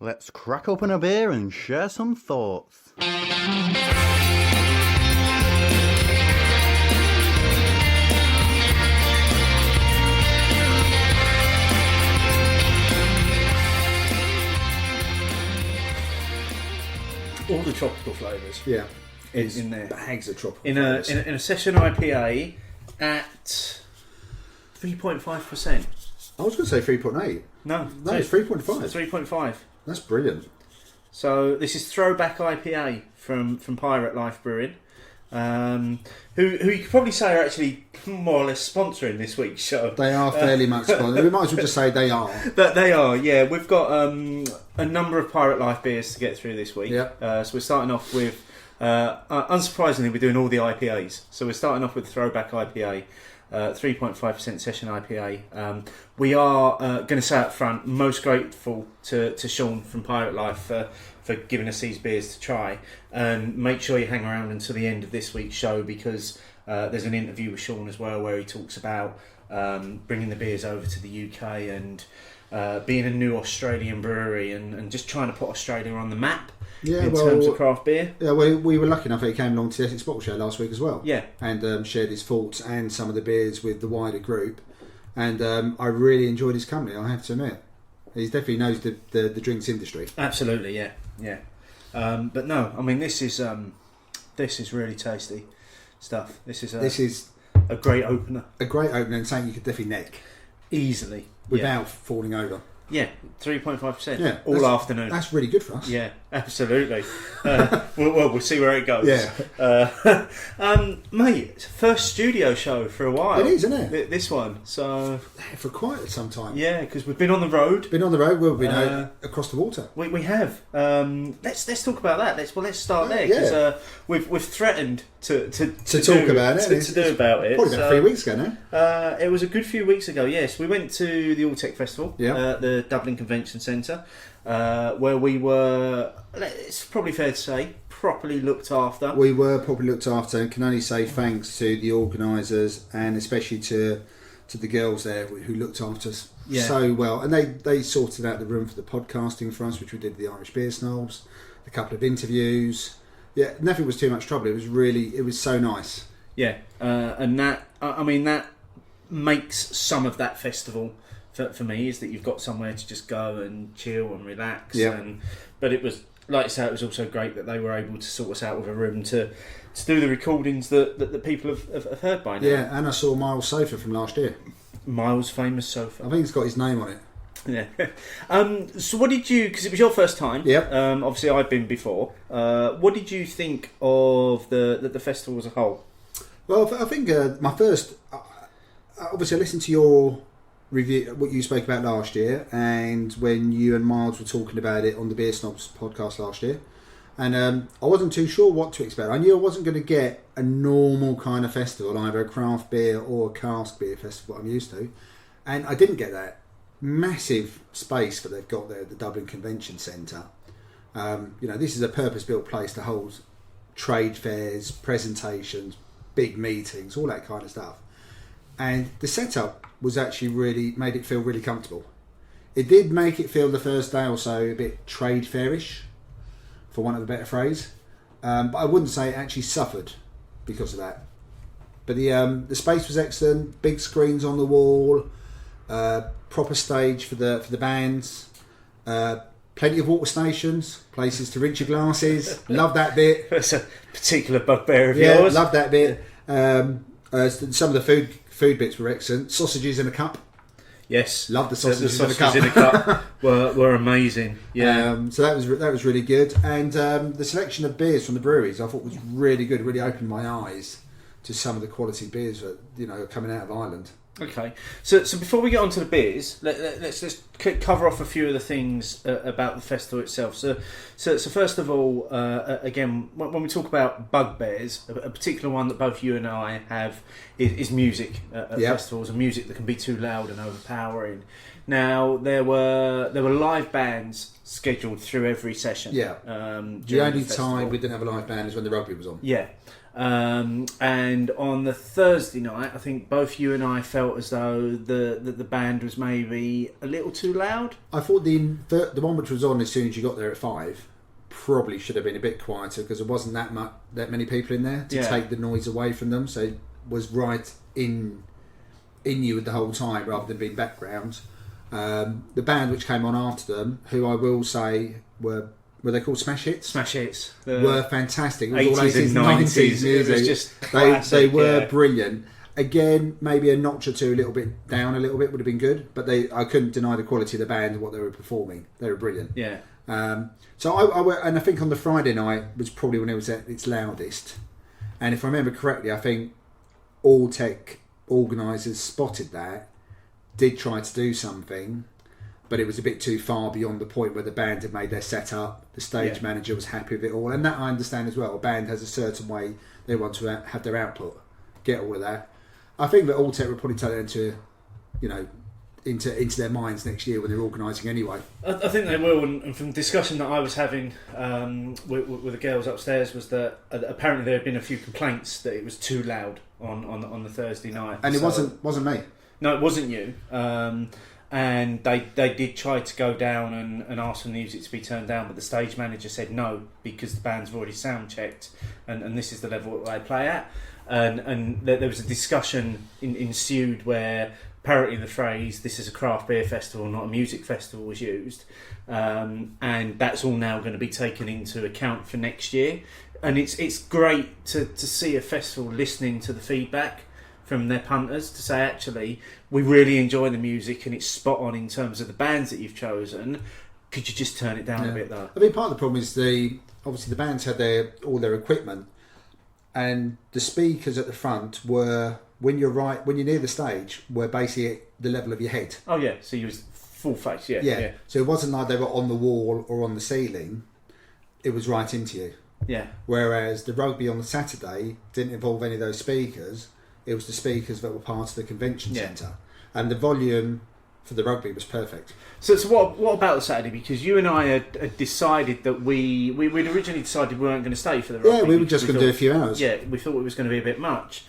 Let's crack open a beer and share some thoughts. All the tropical flavours. Yeah, in there. Bags of tropical In flavours. a session IPA at 3.5%. I was going to say 3.8. No, It's 3.5. 3.5. That's brilliant. So this is Throwback IPA from Pirate Life Brewing, who you could probably say are actually more or less sponsoring this week's show. They are fairly much sponsored. We might as well just say they are. But they are, yeah. We've got a number of Pirate Life beers to get through this week. Yep. So we're starting off with, unsurprisingly, we're doing all the IPAs. So we're starting off with Throwback IPA. 3.5% session IPA. We are going to say up front, most grateful to Sean from Pirate Life for giving us these beers to try, and make sure you hang around until the end of this week's show, because there's an interview with Sean as well where he talks about bringing the beers over to the UK and being a new Australian brewery and just trying to put Australia on the map. In terms of craft beer. Yeah, we were lucky enough that he came along to the Essex Bottle Show last week as well. Yeah. And shared his thoughts and some of the beers with the wider group. And I really enjoyed his company, I have to admit. He definitely knows the drinks industry. Absolutely, yeah. But no, I mean, this is really tasty stuff. This is a great opener. A great opener, and something you could definitely neck. Easily. Without falling over. Yeah, 3.5%. Yeah, all afternoon. That's really good for us. Yeah, absolutely. We'll see where it goes. Yeah. Mate, first studio show for a while. It is, isn't it? This one. So for quite some time. Yeah, because we've been on the road. We've been across the water. We have. Let's talk about that. Let's start there, because we've threatened to talk about it. To do about it. Probably about 3 weeks ago now. It was a good few weeks ago. Yes, we went to the Alltech Festival. Yeah. The Dublin Convention Centre, where we were, it's probably fair to say, properly looked after. We were properly looked after, and can only say thanks to the organisers, and especially to the girls there who looked after us so well. And they sorted out the room for the podcasting for us, which we did the Irish Beer Snobs, a couple of interviews. Yeah, nothing was too much trouble. It was so nice. Yeah, and that, I mean, that makes some of that festival for me, is that you've got somewhere to just go and chill and relax. Yeah. But it was, like I say, it was also great that they were able to sort us out with a room to do the recordings that the people have heard by now. Yeah, and I saw Miles' sofa from last year. Miles' famous sofa. I think it's got his name on it. Yeah. So what did you, because it was your first time. Yep. Obviously I've been before. What did you think of the festival as a whole? Well, I think my first, obviously I listened to your review, what you spoke about last year, and when you and Miles were talking about it on the Beer Snobs podcast last year, and I wasn't too sure what to expect. I knew I wasn't going to get a normal kind of festival, either a craft beer or a cask beer festival I'm used to, and I didn't get that. Massive space that they've got there at the Dublin Convention Centre. This is a purpose-built place to hold trade fairs, presentations, big meetings, all that kind of stuff. And the setup was actually made it feel really comfortable. It did make it feel the first day or so a bit trade fairish, for want of a better phrase. But I wouldn't say it actually suffered because of that. But the space was excellent, big screens on the wall, proper stage for the bands, plenty of water stations, places to rinse your glasses. Love that bit. That's a particular bugbear of yours. Love that bit. Some of the food bits were excellent. Sausages in a cup. Yes, love the sausages, in a cup were amazing. Yeah, so that was really good, and the selection of beers from the breweries I thought was really good. It really opened my eyes to some of the quality beers that are coming out of Ireland. Okay, so before we get on to the beers, let's just cover off a few of the things about the festival itself. So first of all, again, when we talk about bugbears, a particular one that both you and I have is music at festivals, and music that can be too loud and overpowering. Now there were live bands scheduled through every session. Yeah. The only time we didn't have a live band is when the rugby was on. Yeah. And on the Thursday night, I think both you and I felt as though the band was maybe a little too loud. I thought the one which was on as soon as you got there at 5 probably should have been a bit quieter because there wasn't that many people in there to take the noise away from them. So it was right in you the whole time rather than being background. The band which came on after them, who I will say were they called Smash Hits? Smash Hits. Were fantastic. It was 80s all 80s and 90s 90s. music. It was just they classic, were brilliant. Again, maybe a notch or two, a little bit down, a little bit would have been good. But I couldn't deny the quality of the band and what they were performing. They were brilliant. Yeah. So I think on the Friday night was probably when it was at its loudest. And if I remember correctly, I think Alltech organisers spotted that, did try to do something, but it was a bit too far beyond the point where the band had made their setup. The stage manager was happy with it all, and that I understand as well. A band has a certain way they want to have their output. Get all of that. I think that Alltech will probably take that into their minds next year when they're organising anyway. I think they will, and from discussion that I was having with the girls upstairs was that apparently there had been a few complaints that it was too loud on the Thursday night. And it wasn't me. No, it wasn't you. And they did try to go down and ask for the music to be turned down, but the stage manager said no because the band's already sound checked and this is the level that they play at. And there was a discussion ensued where apparently the phrase "this is a craft beer festival, not a music festival" was used, and that's all now going to be taken into account for next year. And it's great to see a festival listening to the feedback from their punters to say, actually, we really enjoy the music and it's spot on in terms of the bands that you've chosen. Could you just turn it down a bit though? I mean, part of the problem is obviously the bands had all their equipment, and the speakers at the front were, when you're near the stage, were basically at the level of your head. Oh yeah, so you was full face, yeah. So it wasn't like they were on the wall or on the ceiling; it was right into you. Yeah. Whereas the rugby on the Saturday didn't involve any of those speakers. It was the speakers that were part of the convention centre, and the volume for the rugby was perfect. So what about the Saturday? Because you and I had decided that we'd originally decided we weren't going to stay for the rugby. Yeah, we were just going to do a few hours. Yeah, we thought it was going to be a bit much,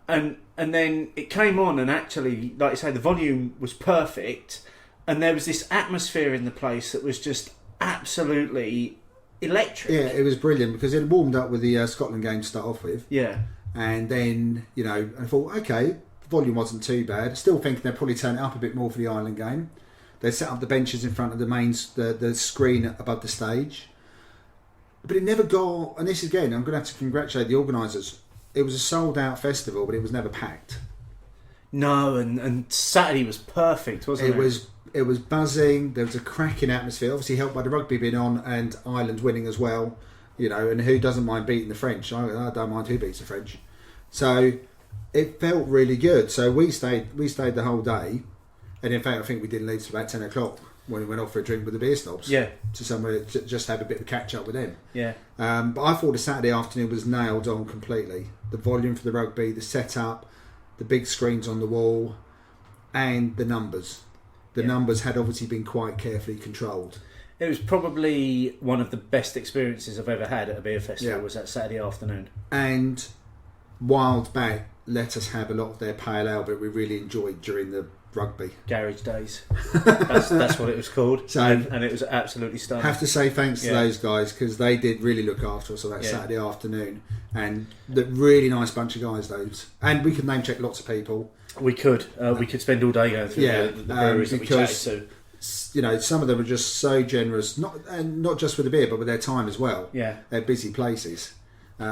and then it came on, and actually, like I say, the volume was perfect, and there was this atmosphere in the place that was just absolutely electric. Yeah, it was brilliant because it warmed up with the Scotland game to start off with. Yeah. And then, I thought, okay, the volume wasn't too bad. Still thinking they'd probably turn it up a bit more for the Ireland game. They set up the benches in front of the screen above the stage. But it never got, and this again, I'm going to have to congratulate the organisers. It was a sold out festival, but it was never packed. No, and Saturday was perfect, wasn't it? It was buzzing. There was a cracking atmosphere, obviously helped by the rugby being on and Ireland winning as well. And who doesn't mind beating the French? I don't mind who beats the French. So it felt really good. So we stayed the whole day, and in fact I think we didn't leave till about 10 o'clock when we went off for a drink with the beer snobs. Yeah. To somewhere to just have a bit of a catch up with them. Yeah. But I thought the Saturday afternoon was nailed on completely. The volume for the rugby, the setup, the big screens on the wall, and the numbers. The numbers had obviously been quite carefully controlled. It was probably one of the best experiences I've ever had at a beer festival. Was that Saturday afternoon. And Wildback let us have a lot of their pale ale, but we really enjoyed during the rugby. Garage days. That's what it was called. So, and it was absolutely stunning. Have to say thanks to those guys because they did really look after us on that Saturday afternoon. And the really nice bunch of guys, those. And we could name check lots of people. We could. We could spend all day going through the breweries that we chatted to. Some of them are just so generous, not just with the beer, but with their time as well. Yeah, they're busy places. I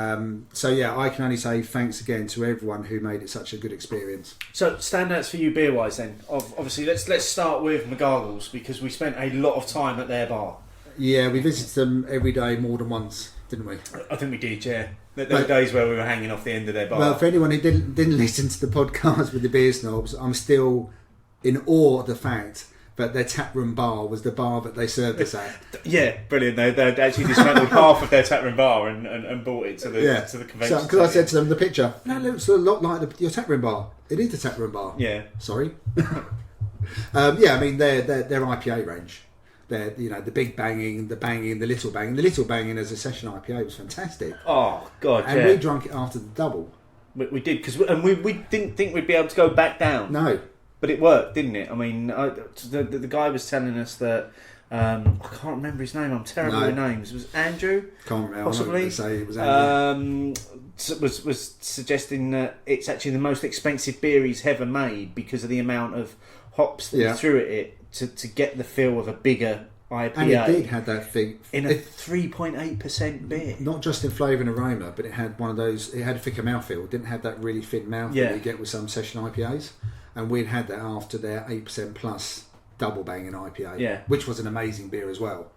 can only say thanks again to everyone who made it such a good experience. So standouts for you beer wise then. Obviously, let's start with McGargles because we spent a lot of time at their bar. Yeah, we visited them every day more than once, didn't we? I think we did. Yeah, there were days where we were hanging off the end of their bar. Well, for anyone who didn't listen to the podcast with the beer snobs, I'm still in awe of the fact but their taproom bar was the bar that they served us at. Yeah, brilliant. They'd actually dismantled half of their taproom bar and brought it to the convention. Because I said to them, the picture, no, it looks a lot like your taproom bar. It is the taproom bar. Yeah. Sorry. I mean, their IPA range. The big banging, the banging, the little banging. The little banging as a session IPA was fantastic. Oh God! And we drank it after the double. We did because we didn't think we'd be able to go back down. No, but it worked, didn't it? I mean, the guy was telling us that I can't remember his name. I'm terrible with names. Was Andrew? Can't remember. Possibly. Say it was Andrew. Was suggesting that it's actually the most expensive beer he's ever made because of the amount of hops that he threw at it to get the feel of a bigger IPA. And it did have that thing in a 3.8% beer. Not just in flavour and aroma, but it had one of those. It had a thicker mouthfeel. It didn't have that really thin mouth that you get with some session IPAs. And we'd had that after their 8% plus double banging IPA, which was an amazing beer as well.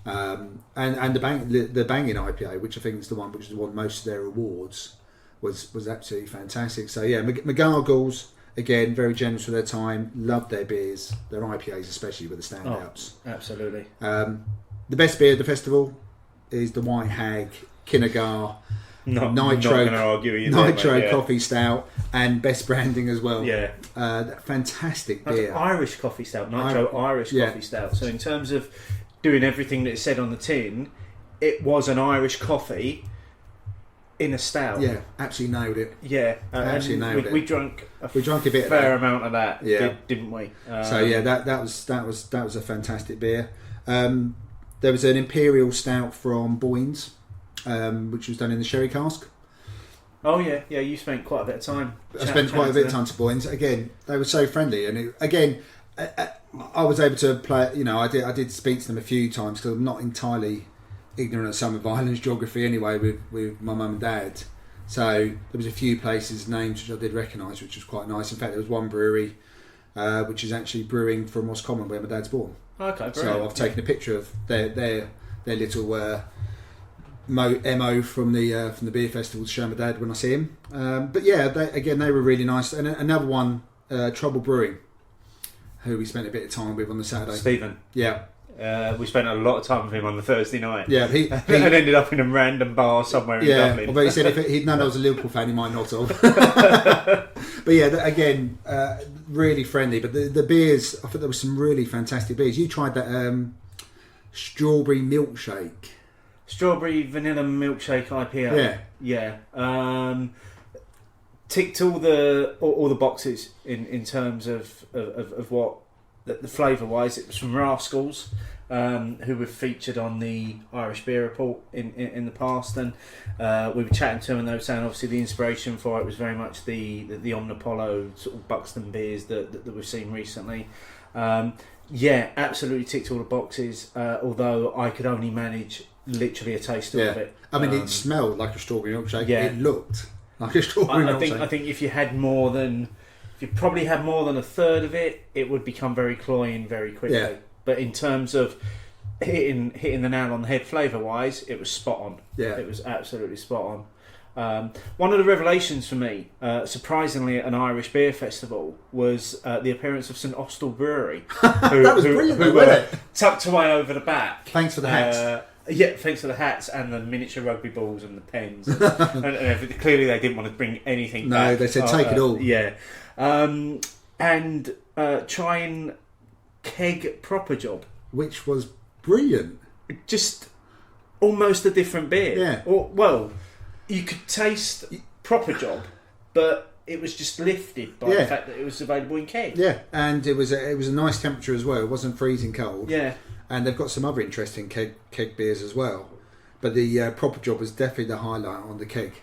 And the banging IPA, which I think is the one which won most of their awards, was absolutely fantastic. So yeah, McGargles. Again, very generous with their time. Loved their beers, their IPAs especially, were the standouts. Oh, absolutely. The best beer at the festival is the White Hag Kinnegar Nitro Coffee Stout, and best branding as well. Yeah, fantastic beer. Irish Coffee Stout, Irish Coffee Stout. So in terms of doing everything that it said on the tin, it was an Irish coffee in a stout. Yeah, absolutely nailed it. Yeah, absolutely nailed it. We drank a bit fair amount of that. Didn't we? So yeah, that was a fantastic beer. There was an imperial stout from Boyne's, which was done in the sherry cask. Oh yeah. You spent quite a bit of time. I spent quite a bit of time to Boyne's. Again, they were so friendly, and I was able to play. I did speak to them a few times because I'm not entirely ignorant of some of Ireland's geography anyway with my mum and dad, so there was a few places, names which I did recognise, which was quite nice. In fact, there was one brewery which is actually brewing from Roscommon where my dad's born. Okay, brilliant. So I've taken a picture of their little MO from the beer festival to show my dad when I see him. But yeah, they were really nice. And another one, Trouble Brewing, who we spent a bit of time with on the Saturday. Stephen. Yeah. We spent a lot of time with him on the Thursday night. Yeah, he and ended up in a random bar somewhere in Dublin. Although he said if he'd known I was a Liverpool fan, he might not have. But yeah, again, really friendly. But the beers, I thought there were some really fantastic beers. You tried that strawberry milkshake. Strawberry vanilla milkshake IPA. Yeah. Ticked all the boxes in terms of what the flavour wise. It was from Rascals, who were featured on the Irish Beer Report in the past, and we were chatting to them, and they were saying obviously the inspiration for it was very much the Omnipollo sort of Buxton beers that we've seen recently. Yeah, absolutely ticked all the boxes, although I could only manage literally a taste of it. I mean, it smelled like a strawberry milkshake. Yeah. It looked like a strawberry milkshake. I think if you probably had more than a third of it, it would become very cloying very quickly. Yeah. But in terms of hitting the nail on the head flavour wise, it was spot on. Yeah, it was absolutely spot on. One of the revelations for me, surprisingly, at an Irish beer festival, was the appearance of St Austell Brewery. That was brilliant, who were tucked away over the back. Thanks for the hats. Thanks for the hats and the miniature rugby balls and the pens. and everything. Clearly, they didn't want to bring anything back. No, they said take it all. Yeah. And try and keg Proper Job, which was brilliant. Just almost a different beer. Yeah. Well, you could taste Proper Job, but it was just lifted by the fact that it was available in keg. Yeah, and it was a nice temperature as well. It wasn't freezing cold. Yeah. And they've got some other interesting keg beers as well. But the Proper Job was definitely the highlight on the keg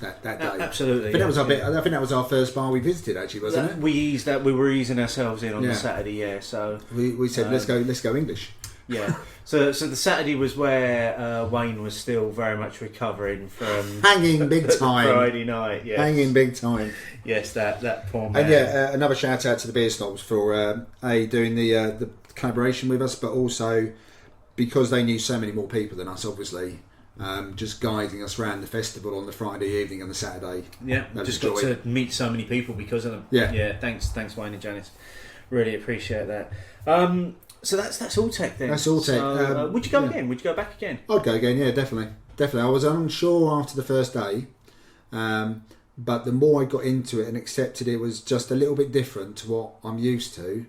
that day. Absolutely. I think that was our first bar we visited, actually, wasn't it? We were easing ourselves in on the Saturday. Yeah. So we said let's go English. Yeah. So the Saturday was where Wayne was still very much recovering from hanging big time. Friday night. Yes. Hanging big time. Yes, that poor man. And another shout out to the Beer Snobs for doing the collaboration with us, but also because they knew so many more people than us, obviously, just guiding us around the festival on the Friday evening and the Saturday. Yeah, just got to meet so many people because of them. Yeah. Thanks Wayne and Janice. Really appreciate that. So that's Alltech then. That's Alltech. So, would you go again? Would you go back again? I'd go again. Yeah, definitely. I was unsure after the first day, but the more I got into it and accepted it was just a little bit different to what I'm used to,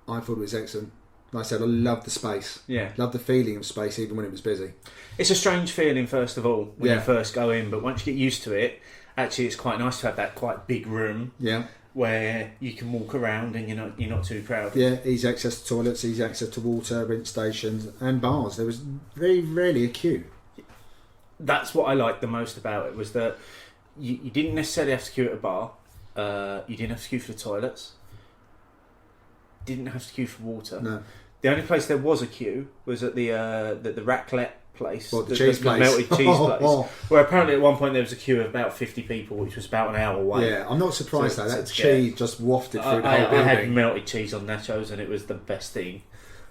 I thought it was excellent. Like I said, I love the space. Yeah. Love the feeling of space, even when it was busy. It's a strange feeling, first of all, when Yeah. you first go in, but once you get used to it, actually it's quite nice to have that quite big room Yeah. where you can walk around and you're not too crowded. Yeah, easy access to toilets, easy access to water, rinse stations, and bars. There was very rarely a queue. That's what I liked the most about it, was that you didn't necessarily have to queue at a bar. You didn't have to queue for the toilets. Didn't have to queue for water. No. The only place there was a queue was at the raclette place, Well, the cheese place. melted cheese place, where apparently at one point there was a queue of about 50 people, which was about an hour away. Yeah, I'm not surprised though. That to cheese just wafted through the I whole building. had melted cheese on nachos, and it was the best thing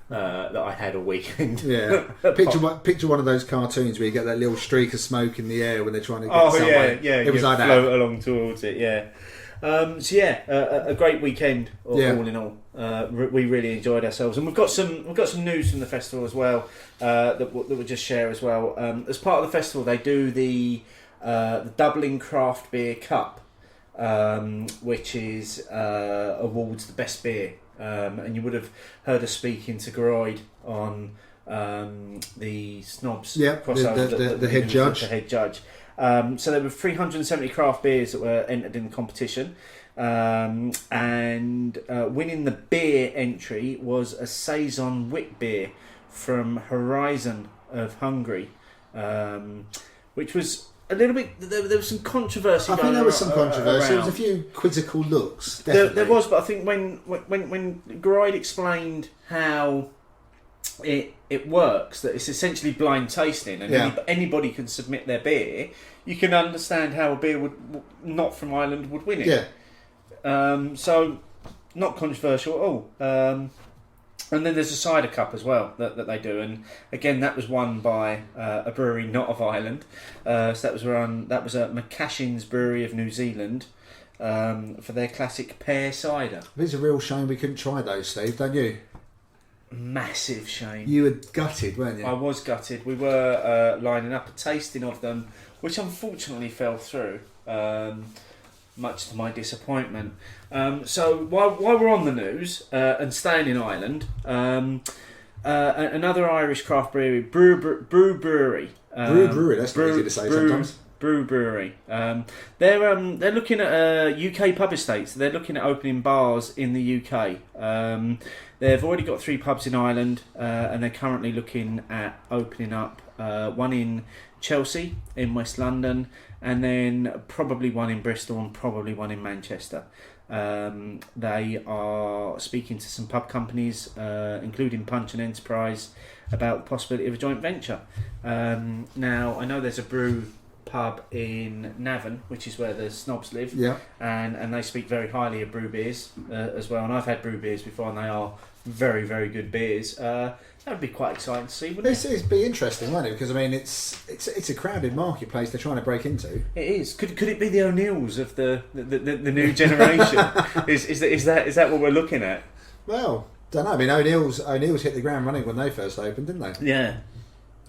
that I had all weekend. Yeah, picture one of those cartoons where you get that little streak of smoke in the air when they're trying to get Oh somewhere. yeah, It was like that. float along towards it. Yeah. A great weekend all in all. We really enjoyed ourselves, and we've got some news from the festival as well that we'll just share as well. As part of the festival, they do the Dublin Craft Beer Cup, which is awards the best beer. And you would have heard us speaking to Groyd on the Snobs crossover. The head judge. The head judge. So there were 370 craft beers that were entered in the competition, and winning the beer entry was a Saison wit beer from Horizon of Hungary, which was a little bit. There was some controversy. I think there was some controversy. There was a around. few quizzical looks. There was, but I think when Groyd explained how it works, that it's essentially blind tasting, and anybody can submit their beer, you can understand how a beer would not from Ireland would win it. Yeah. So not controversial at all. And then there's a cider cup as well that they do, and again that was won by a brewery not of Ireland. So that was at McCashin's Brewery of New Zealand for their classic pear cider. It's a real shame we couldn't try those, Steve, don't you? Massive shame. You were gutted, weren't you? I was gutted. We were lining up a tasting of them, which unfortunately fell through, much to my disappointment. So while we're on the news and staying in Ireland, another Irish craft brewery, Brew Brewery. Brew Brewery, that's not easy to say sometimes. Brew Brewery. They're looking at UK pub estates. They're looking at opening bars in the UK. They've already got 3 pubs in Ireland, and they're currently looking at opening up one in Chelsea, in West London, and then probably one in Bristol and probably one in Manchester. They are speaking to some pub companies, including Punch and Enterprise, about the possibility of a joint venture. Now, I know there's a brew pub in Navan, which is where the Snobs live, and they speak very highly of brew beers as well, and I've had brew beers before, and they are very, very good beers. That would be quite exciting to see, wouldn't it? It'd be interesting, wouldn't it? Because I mean, it's a crowded marketplace they're trying to break into. It is. Could it be the O'Neills of the new generation? is that what we're looking at? Well, don't know. I mean, O'Neills hit the ground running when they first opened, didn't they? Yeah.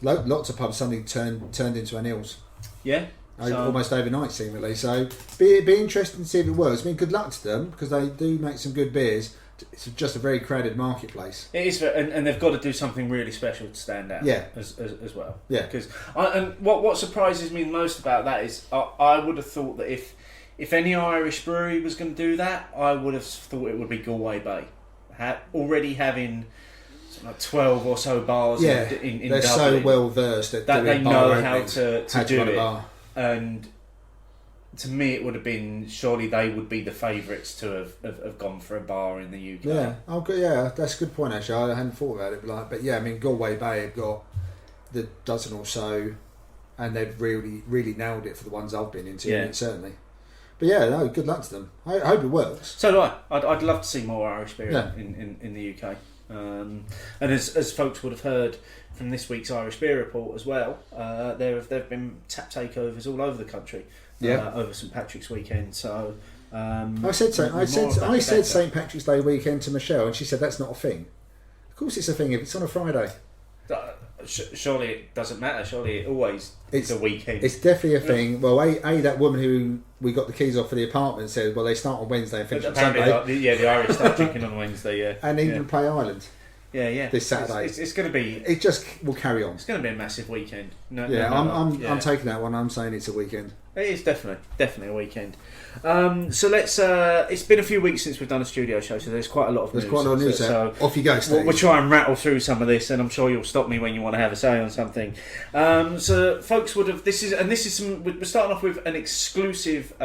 Lots of pubs suddenly turned into O'Neills. Yeah. Almost overnight, seemingly. So, be interesting to see if it works. I mean, good luck to them because they do make some good beers. It's just a very crowded marketplace. It is, and they've got to do something really special to stand out. Yeah. As well. Yeah. Because and what surprises me most about that is I would have thought that if any Irish brewery was going to do that, I would have thought it would be Galway Bay. Already having like 12 or so bars in they're Dublin, so well versed that they know how to do run a it. bar. And to me, it would have been, surely they would be the favourites to have gone for a bar in the UK. Yeah, that's a good point actually. I hadn't thought about it, but yeah, I mean, Galway Bay have got the dozen or so, and they've really nailed it for the ones I've been into. Yeah. Certainly. But yeah, no, good luck to them. I hope it works. So do I. I'd love to see more Irish beer Yeah. in the UK. And as folks would have heard from this week's Irish Beer Report as well, there have been tap takeovers all over the country over St Patrick's weekend. So I said St Patrick's Day weekend to Michelle, and she said that's not a thing. Of course, it's a thing if it's on a Friday. Surely it doesn't matter. Surely it always it's a weekend. It's definitely a thing. Well, that woman who we got the keys off for the apartment said, well, they start on Wednesday and finish on Sunday. The Irish start drinking on Wednesday, yeah. And England play Ireland. Yeah. This Saturday. It's going to be. It just will carry on. It's going to be a massive weekend. I'm taking that one. I'm saying it's a weekend. It is definitely a weekend. So let's. It's been a few weeks since we've done a studio show, so there's quite a lot of news. There's quite a lot of news. So off you go, Steve. We'll try and rattle through some of this, and I'm sure you'll stop me when you want to have a say on something. So folks would have. This is some. We're starting off with an exclusive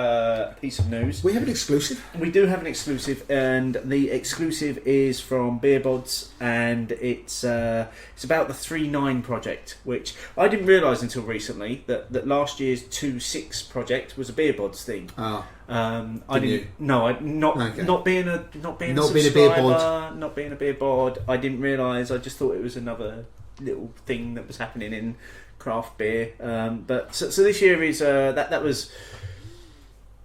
piece of news. We have an exclusive. We do have an exclusive, and the exclusive is from Beer Bods, and it's about the 3.9 project, which I didn't realise until recently that last year's 2.6 project was a Beer Bods thing. Oh. I didn't. No, not being a subscriber, not being a beer bod. I didn't realise. I just thought it was another little thing that was happening in craft beer. But so this year is that was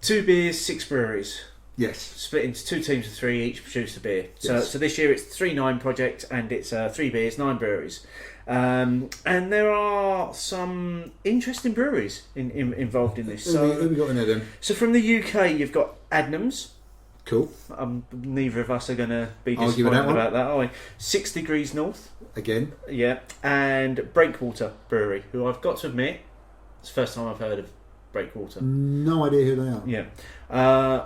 2 beers, 6 breweries. Yes. Split into 2 teams of 3, each produced a beer. Yes. So this year it's 3.9 project, and it's 3 beers, 9 breweries. And there are some interesting breweries involved in this. Who have we got in there then? So from the UK, you've got Adnams. Cool. Neither of us are going to be Argue disappointed with that about that, are we? 6 Degrees North. Again. Yeah. And Breakwater Brewery, who I've got to admit, it's the first time I've heard of Breakwater. No idea who they are. Yeah.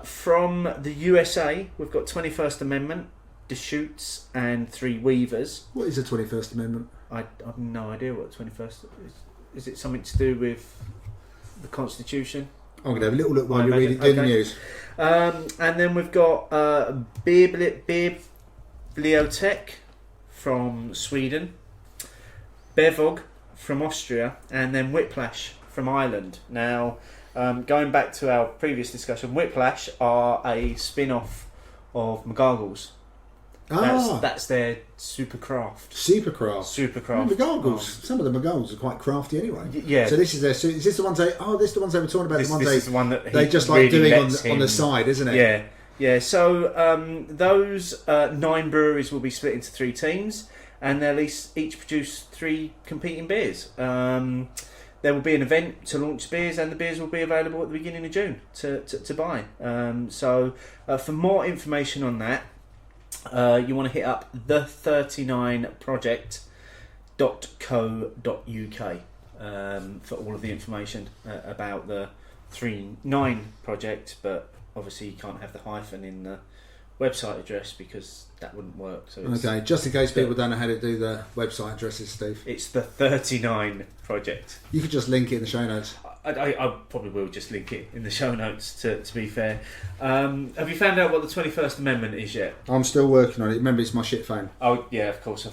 From the USA, we've got 21st Amendment, Deschutes, and 3 Weavers. What is the 21st Amendment? I have no idea what the 21st is. Is it something to do with the Constitution? I'm going to have a little look while you're reading the news. And then we've got Bibliotech from Sweden, Bevog from Austria, and then Whiplash from Ireland. Now, going back to our previous discussion, Whiplash are a spin-off of McGargles. That's their Supercraft. McGargles. Some of the McGargles are quite crafty anyway. Yeah. So this is their. Is this the ones they? Oh, this is the ones they were talking about. This is the one that they just like doing on the side, isn't it? Yeah. Yeah. So those 9 breweries will be split into 3 teams, and they'll each produce 3 competing beers. There will be an event to launch beers, and the beers will be available at the beginning of June to buy. So for more information on that, you want to hit up the39project.co.uk for all of the information about the 3.9 project, but obviously you can't have the hyphen in the website address because that wouldn't work. So okay, just in case people don't know how to do the website addresses, Steve. It's the 39 project. You could just link it in the show notes. I probably will just link it in the show notes, to be fair. Have you found out what the 21st Amendment is yet? I'm still working on it. Remember, it's my shit phone. Oh, yeah, of course.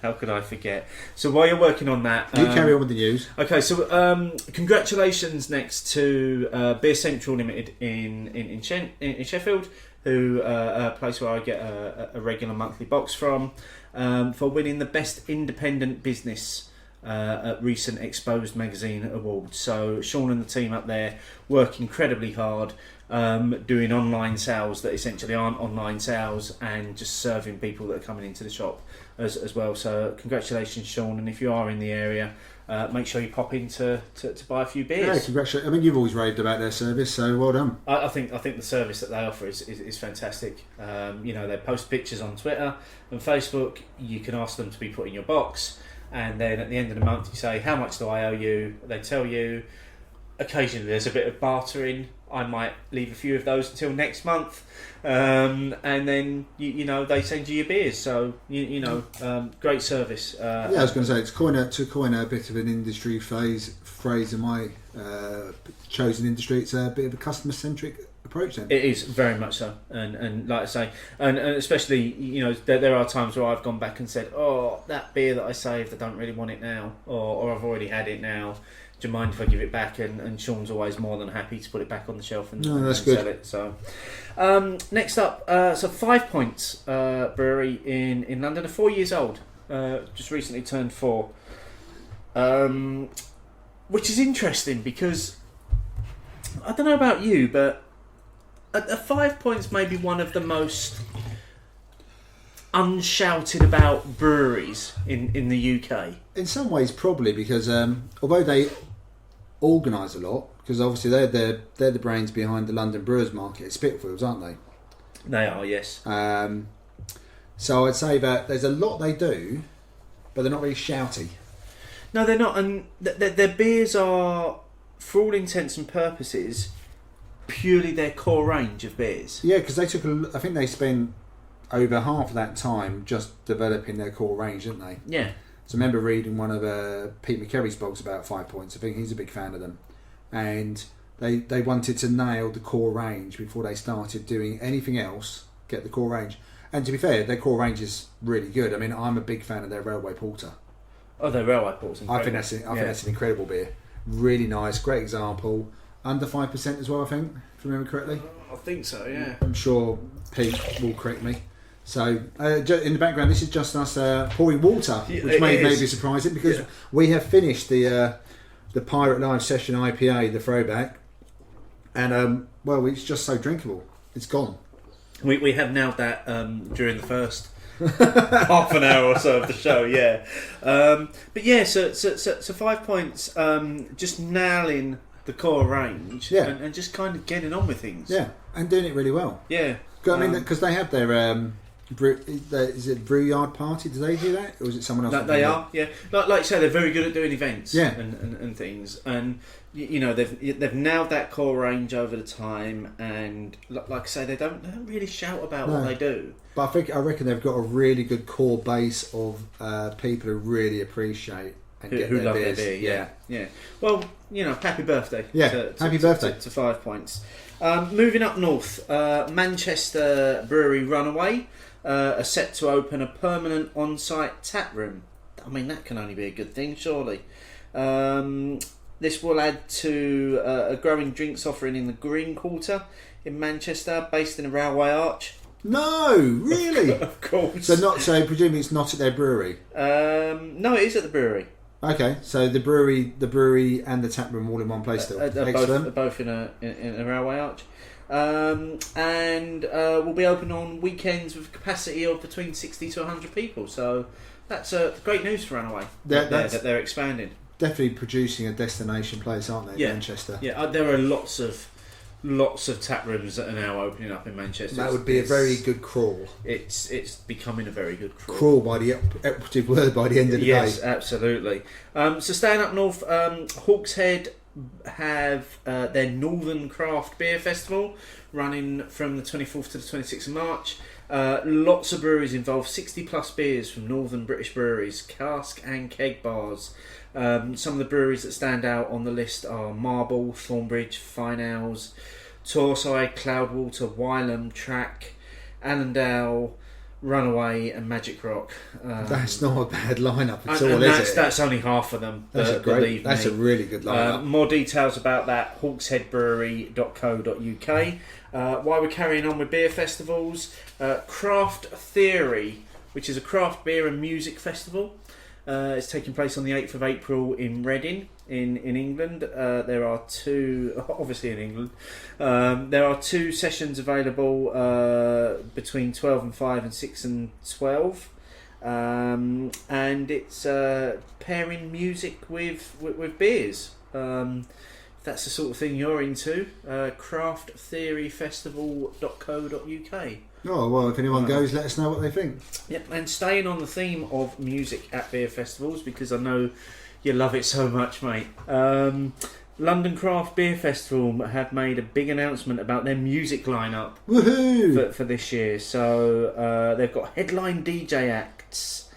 How could I forget? So while you're working on that... You carry on with the news. Okay, so congratulations next to Beer Central Limited in Sheffield, who a place where I get a regular monthly box from, for winning the Best Independent Business at recent Exposed Magazine Awards. So Sean and the team up there work incredibly hard, doing online sales that essentially aren't online sales, and just serving people that are coming into the shop as well. So congratulations, Sean, and if you are in the area, make sure you pop in to buy a few beers. Yeah, congratulations. I mean, you've always raved about their service, so well done. I think the service that they offer is fantastic. They post pictures on Twitter and Facebook. You can ask them to be put in your box, and then at the end of the month you say, how much do I owe you? They tell you. Occasionally there's a bit of bartering. I might leave a few of those until next month, and then they send you your beers. So great service. I was going to say, to coin a bit of an industry phrase in my chosen industry, it's a bit of a customer centric approach. Then it is very much so, and like I say, and especially there are times where I've gone back and said, oh, that beer that I saved, I don't really want it now, or I've already had it now. Do you mind if I give it back? And Sean's always more than happy to put it back on the shelf and sell it. So next up, so 5 Points Brewery in London, are 4 years old, just recently turned 4, which is interesting because I don't know about you, but a 5 Points may be one of the most unshouted about breweries in the UK. In some ways, probably, because although they organise a lot, because obviously they're the brains behind the London Brewers Market at Spitalfields, aren't they? They are, yes. So I'd say that there's a lot they do, but they're not really shouty. No, they're not, and their beers are, for all intents and purposes, purely their core range of beers. Yeah, because I think they spent over half of that time just developing their core range, didn't they? Yeah. So I remember reading one of Pete McCarry's blogs about 5 Points. I think he's a big fan of them. And they wanted to nail the core range before they started doing anything else, get the core range. And to be fair, their core range is really good. I mean, I'm a big fan of their Railway Porter. Oh, their Railway Porter's incredible. I think that's an incredible beer. Really nice, great example. Under 5% as well, I think, if I remember correctly. I think so, yeah. I'm sure Pete will correct me. So, in the background, this is just us pouring water, which may be surprising because we have finished the Pirate Live Session IPA, the Throwback, and it's just so drinkable. It's gone. We have nailed that during the first half an hour or so of the show, yeah. But yeah, so 5 Points, just nailing the core range, and just kind of getting on with things. Yeah, and doing it really well. Yeah. I mean, because they have their is it Brew Yard Party? Do they do that, or is it someone else? No, they are, yeah. Like you say, they're very good at doing events, yeah, and things, and you know they've nailed that core range over the time, and like I say, they don't really shout about what they do. But I reckon they've got a really good core base of people who really appreciate and who love their beer. Yeah. Well, happy birthday. Yeah, happy birthday to 5 Points. Moving up north, Manchester Brewery Runaway are set to open a permanent on-site tap room. I mean, that can only be a good thing, surely. This will add to a growing drinks offering in the Green Quarter in Manchester, based in a railway arch. No, really? Of course. So presumably it's not at their brewery. No, it is at the brewery. Okay, so the brewery and the tap room all in one place still. Excellent. Both in a railway arch. And will be open on weekends with a capacity of between 60 to 100 people. So that's great news for Runaway. That they're expanding. Definitely producing a destination place, aren't they? Yeah. Manchester. Yeah, there are lots of tap rooms that are now opening up in Manchester. That would be a very good crawl. It's becoming a very good crawl. Crawl by the operative word by the end of the day. Yes, absolutely. So staying up north, Hawkshead have their Northern Craft Beer Festival running from the 24th to the 26th of March. Lots of breweries involved, 60 plus beers from northern British breweries, cask and keg bars. Some of the breweries that stand out on the list are Marble, Thornbridge, Fine Ales, Torside, Cloudwater, Wylam, Track, Allendale, Runaway and Magic Rock. That's not a bad lineup at all, is it? That's only half of them. That's a really good lineup. More details about that, hawksheadbrewery.co.uk. While we're carrying on with beer festivals, Craft Theory, which is a craft beer and music festival. It's taking place on the 8th of April in Reading, in England. There are two, obviously in England, there are two sessions available between 12 and 5 and 6 and 12. And it's pairing music with beers. If that's the sort of thing you're into, crafttheoryfestival.co.uk. Oh, well, if anyone goes, let us know what they think. Yep, and staying on the theme of music at beer festivals, because I know you love it so much, mate. London Craft Beer Festival have made a big announcement about their music lineup. Woohoo! For this year. So they've got headline DJ acts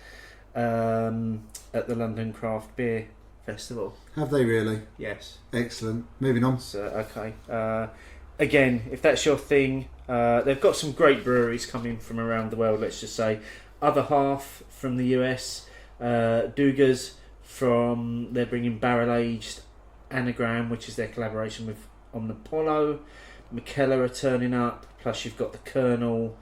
at the London Craft Beer Festival. Have they really? Yes. Excellent. Moving on. So, okay. Again, if that's your thing, they've got some great breweries coming from around the world, let's just say. Other Half from the US, Dugas they're bringing barrel aged Anagram, which is their collaboration with on the Apollo. McKellar are turning up, plus you've got the Colonel,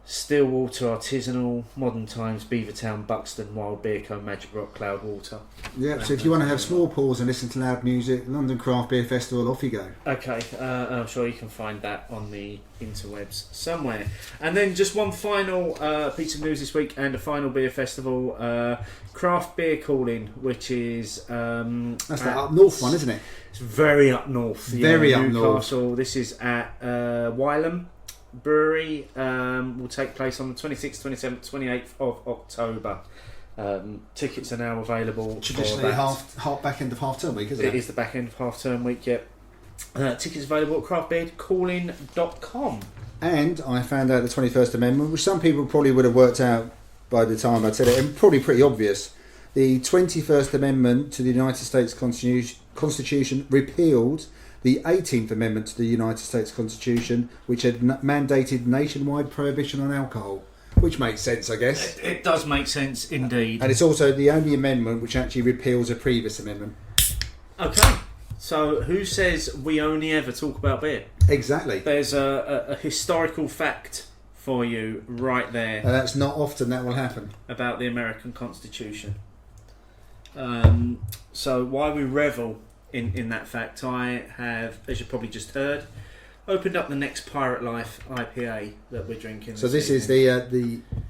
Stillwater Artisanal, Modern Times, Beavertown, Buxton, Wild Beer Co, Magic Rock, Cloudwater. Yeah, so if you want to have small pause and listen to loud music, London Craft Beer Festival, off you go. Okay, I'm sure you can find that on the interwebs somewhere. And then just one final piece of news this week and a final beer festival, Craft Beer Calling, which is... that's that up north one, isn't it? It's very up north. Very up Newcastle. north. This is at Wylam. Brewery will take place on the 26th, 27th, 28th of October. Tickets are now available. Traditionally, back end of half term week, isn't it? It is the back end of half term week, yep. Tickets available at craftbeercalling.com. And I found out the 21st Amendment, which some people probably would have worked out by the time I said it, and probably pretty obvious. The 21st Amendment to the United States Constitution repealed the 18th Amendment to the United States Constitution, which had mandated nationwide prohibition on alcohol. Which makes sense, I guess. It does make sense, indeed. And it's also the only amendment which actually repeals a previous amendment. Okay, so who says we only ever talk about beer? Exactly. There's a historical fact for you right there. That's not often that will happen. About the American Constitution. So while we revel in that fact, I have, as you probably just heard, opened up the next Pirate Life IPA that we're drinking. So this is the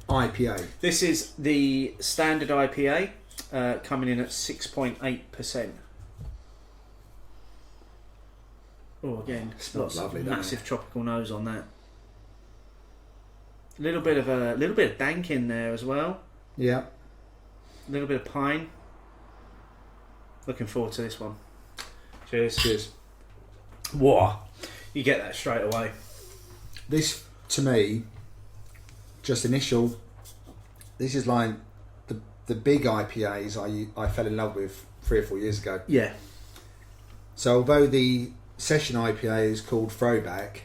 IPA. This is the standard IPA, coming in at 6.8%. Oh, again, lots lovely, of massive it? tropical nose on that. A little bit of dank in there as well. Yeah. A little bit of pine. Looking forward to this one. Cheers. Cheers. Whoa. You get that straight away. This, to me, just initial. This is like the big IPAs I fell in love with 3 or 4 years ago. Yeah. So although the session IPA is called Throwback,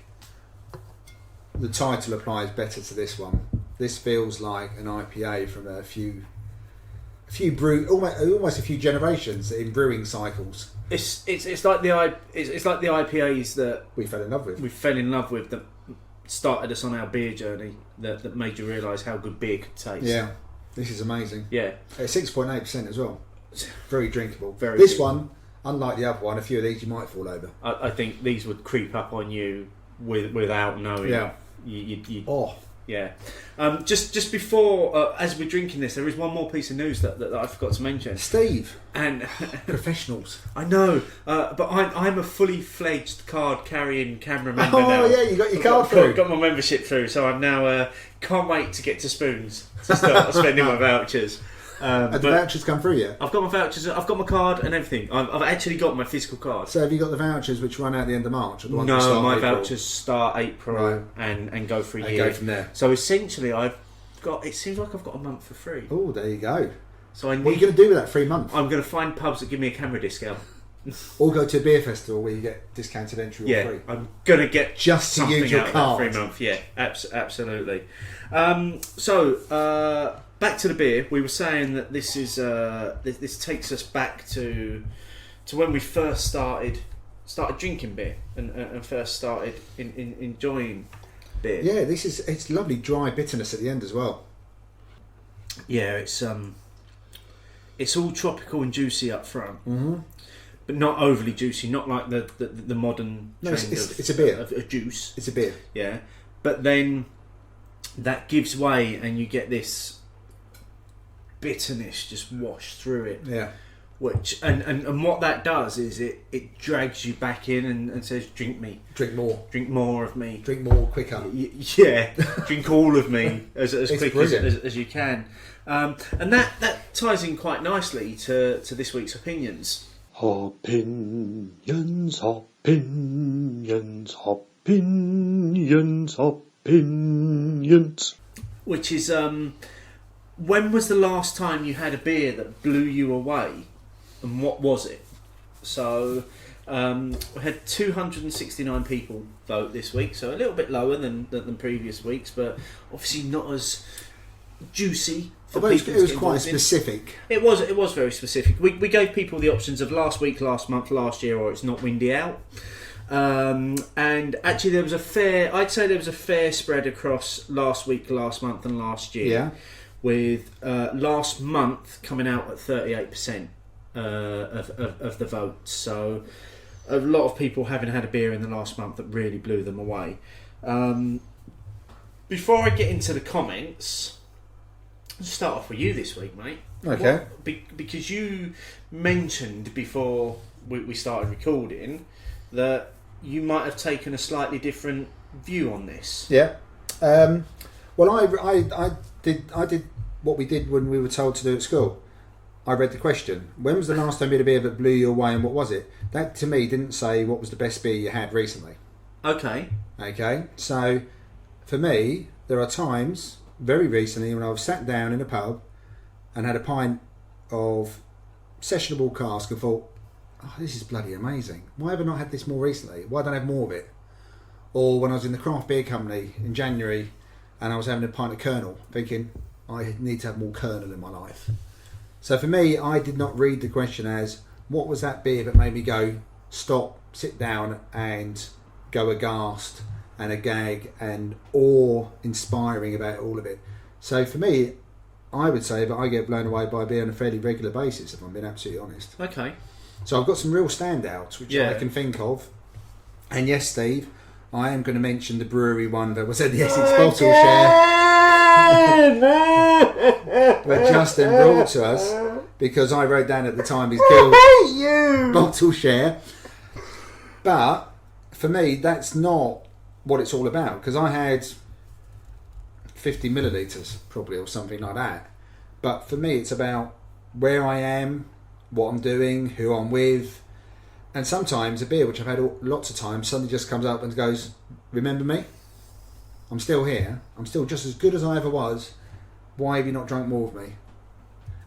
the title applies better to this one. This feels like an IPA from a few almost a few generations in brewing cycles. It's like the IPAs that we fell in love with. That started us on our beer journey. That made you realise how good beer could taste. Yeah, this is amazing. Yeah, at 6.8% as well. Very drinkable. Very. This drinkable. One, unlike the other one, a few of these you might fall over. I think these would creep up on you without knowing. Yeah. You oh. Yeah. Just before, as we're drinking this, there is one more piece of news that I forgot to mention. Steve. And professionals. I know, but I'm a fully fledged card carrying camera member now. Oh yeah, you got your card through. Got my membership through, so I'm now can't wait to get to Spoons to start spending my vouchers. Have the vouchers come through yet? I've got my vouchers. I've got my card and everything. I've actually got my physical card. So have you got the vouchers which run out at the end of March? Or the ones no, which start my April? vouchers start April Right. and go for a They year. go from there. So essentially, I've got. It seems like I've got a month for free. Oh, there you go. So what are you going to do with that free month? I'm going to find pubs that give me a camera discount. Or go to a beer festival where you get discounted entry or free. I'm going to get just to use your card. Free month. Yeah, absolutely. So back to the beer. We were saying that this is this takes us back to when we first started drinking beer and first started enjoying beer. Yeah, it's lovely dry bitterness at the end as well. Yeah, it's all tropical and juicy up front. Mm-hmm. But not overly juicy, not like the modern trend it's a beer. Of a juice. It's a beer. Yeah. But then that gives way and you get this bitterness just washed through it. Yeah. Which and what that does is it drags you back in and says, drink me. Drink more. Drink more of me. Drink more quicker. Yeah. Drink all of me as quick as you can. And that ties in quite nicely to this week's opinions. Opinions, opinions, opinions, opinions. Which is, when was the last time you had a beer that blew you away? And what was it? So, we had 269 people vote this week, so a little bit lower than previous weeks, but obviously not as juicy. It was quite specific. It was very specific. We gave people the options of last week, last month, last year, or it's not windy out. And actually, there was a fair spread across last week, last month, and last year. Yeah. With last month coming out at 38% of the votes. So a lot of people having had a beer in the last month that really blew them away. Before I get into the comments, I'll just start off with you this week, mate. Okay. Because you mentioned before we started recording that you might have taken a slightly different view on this? Yeah. Well, I did what we did when we were told to do at school. I read the question. When was the last time you had a beer that blew you away, and what was it? That to me didn't say what was the best beer you had recently. Okay. Okay. So for me, there are times very recently when I've sat down in a pub and had a pint of sessionable cask and thought, oh, this is bloody amazing. Why have I not had this more recently? Why don't I have more of it? Or when I was in the craft beer company in January and I was having a pint of Colonel, thinking, I need to have more Colonel in my life. So for me, I did not read the question as, what was that beer that made me go, stop, sit down and go aghast and agag and awe-inspiring about all of it. So for me, I would say that I get blown away by beer on a fairly regular basis, if I'm being absolutely honest. Okay. So I've got some real standouts, which I can think of. And yes, Steve, I am going to mention the brewery one that was at the Essex bottle share that Justin brought to us, because I wrote down at the time his guild bottle share. But for me, that's not what it's all about, because I had 50 millilitres probably or something like that. But for me, it's about where I am, what I'm doing, who I'm with. And sometimes a beer, which I've had lots of times, suddenly just comes up and goes, remember me? I'm still here. I'm still just as good as I ever was. Why have you not drunk more of me?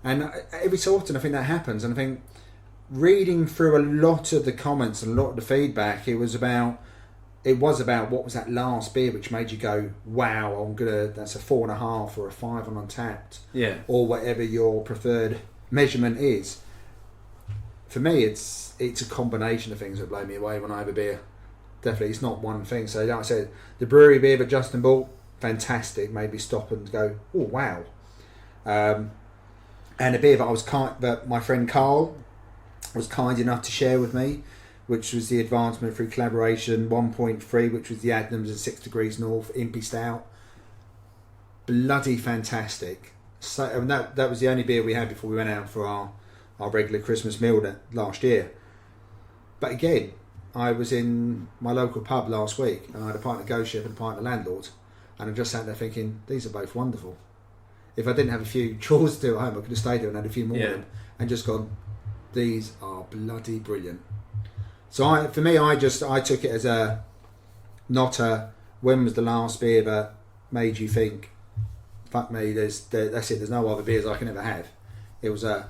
And every so often I think that happens. And I think reading through a lot of the comments and a lot of the feedback, it was about what was that last beer which made you go, wow, that's a 4.5 or a 5 on Untapped. Yeah. Or whatever your preferred measurement is. For me, it's a combination of things that blow me away when I have a beer. Definitely, it's not one thing. So, like I said, the brewery beer that Justin bought, fantastic. Made me stop and go, oh wow. And a beer that my friend Carl was kind enough to share with me, which was the Advancement Through Collaboration 1.3, which was the Adnams and 6 Degrees North Impy Stout. Bloody fantastic. So, and that was the only beer we had before we went out for our regular Christmas meal last year. But again, I was in my local pub last week and I had a pint of Ghost Ship and a pint of Landlord, and I just sat there thinking, these are both wonderful. If I didn't have a few chores to do at home, I could have stayed there and had a few more of them and just gone, these are bloody brilliant. So for me, I took it as when was the last beer that made you think, fuck me, that's it, there's no other beers I can ever have. It was a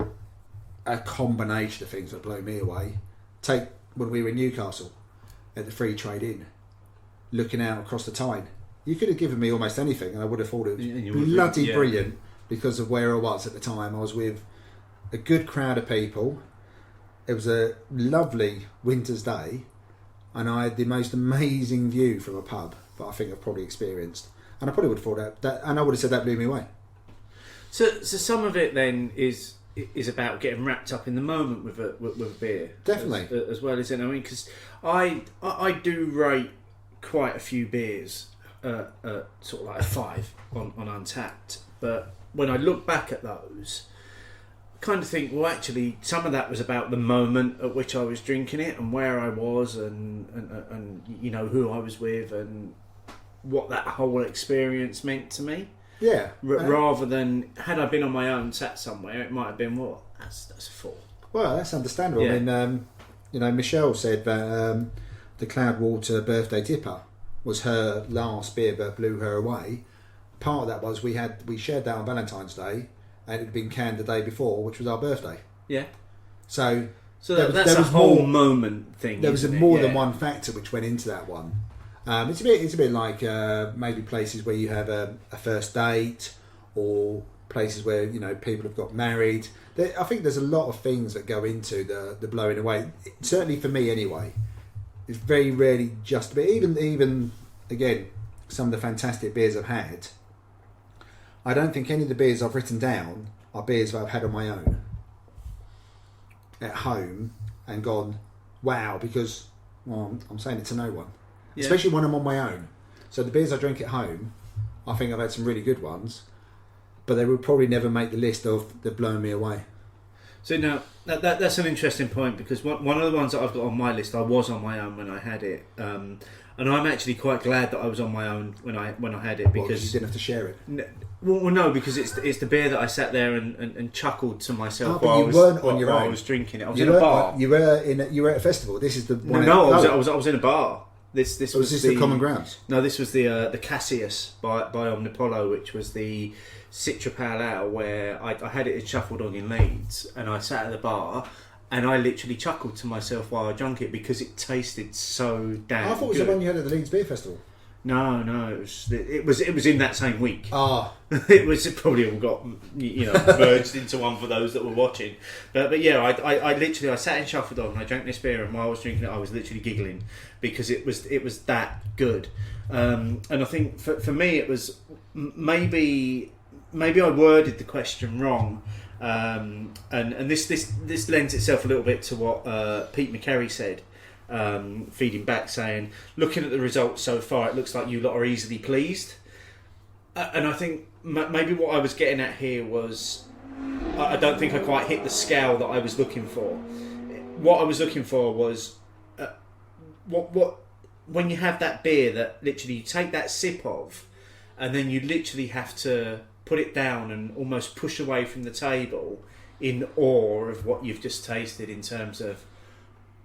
combination of things that blew me away. Take when we were in Newcastle at the Free Trade Inn, looking out across the Tyne. You could have given me almost anything and I would have thought it was bloody brilliant because of where I was at the time. I was with a good crowd of people. It was a lovely winter's day and I had the most amazing view from a pub that I think I've probably experienced. And I probably would have thought that and I would have said that blew me away. So some of it then is about getting wrapped up in the moment with a beer. Definitely. As well, isn't it? I mean, because I do rate quite a few beers sort of like a 5 on Untapped. But when I look back at those, I kind of think, well, actually, some of that was about the moment at which I was drinking it and where I was and you know, who I was with and what that whole experience meant to me. Yeah. Rather than, had I been on my own, sat somewhere, it might have been, well, that's a 4. Well, that's understandable. Yeah. I mean, you know, Michelle said that the Cloudwater Birthday Dipper was her last beer that blew her away. Part of that was we shared that on Valentine's Day, and it had been canned the day before, which was our birthday. Yeah. So that's a whole moment thing. There was more than one factor which went into that one. It's a bit like maybe places where you have a first date, or places where, you know, people have got married. I think there's a lot of things that go into the blowing away. Certainly for me, anyway, it's very rarely just a bit. Even again, some of the fantastic beers I've had, I don't think any of the beers I've written down are beers that I've had on my own at home and gone, wow, because I'm saying it to no one. Yeah. Especially when I'm on my own. So the beers I drink at home, I think I've had some really good ones, but they would probably never make the list of the blowing me away. So now that's an interesting point, because one of the ones that I've got on my list, I was on my own when I had it. and I'm actually quite glad that I was on my own when I had it, because you didn't have to share it. Well, no, because it's the beer that I sat there and chuckled to myself but while you weren't on your while own. I was drinking it. I was in a bar. You were at a festival. This is the one. No, I was in a bar. This was this the Common Grounds? No, this was the Cassius by Omnipolo, which was the Citra Pale Ale, where I had it at Shuffledog in Leeds, and I sat at the bar and I literally chuckled to myself while I drank it because it tasted so damn. I thought it was good. the one you had at the Leeds Beer Festival. No, it was in that same week. It probably all got merged into one for those that were watching. But yeah, I literally sat in Shuffledog and I drank this beer, and while I was drinking it, I was literally giggling because it was that good. And I think for me it was maybe I worded the question wrong. And this lends itself a little bit to what Pete McCarry said. Feeding back, saying, looking at the results so far, it looks like you lot are easily pleased. And I think maybe what I was getting at here was, I don't think I quite hit the scale that I was looking for. What I was looking for was, what when you have that beer that literally you take that sip of, and then you literally have to put it down and almost push away from the table in awe of what you've just tasted, in terms of,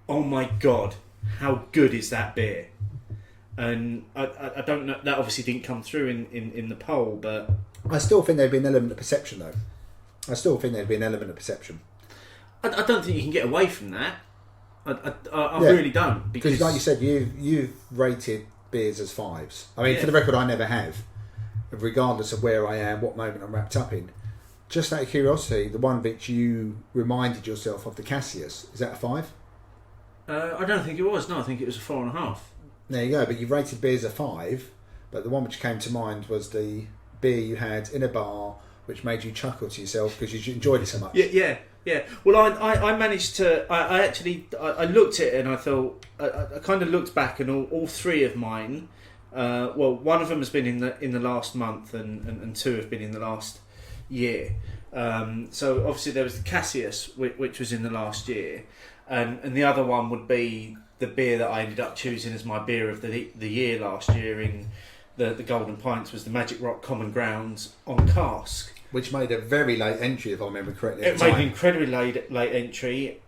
oh my God, how good is that beer? And I don't know, that obviously didn't come through in the poll, but I still think there'd be an element of perception, though. I don't think you can get away from that. I really don't, because like you said, you've rated beers as 5s. I mean, for the record, I never have, regardless of where I am, what moment I'm wrapped up in. Just out of curiosity, the one which you reminded yourself of, the Cassius, is that a 5? I don't think it was. No, I think it was a 4.5. There you go. But you've rated beers a 5. But the one which came to mind was the beer you had in a bar, which made you chuckle to yourself because you enjoyed it so much. Yeah. Well, I managed to. I actually looked at it and I thought, I kind of looked back, and all 3 of mine. Well, one of them has been in the last month, and 2 have been in the last year. So obviously there was the Cassius, which was in the last year. And the other one would be the beer that I ended up choosing as my beer of the year last year in the Golden Pints, was the Magic Rock Common Grounds on cask. Which made a very late entry, if I remember correctly. It made an incredibly late entry,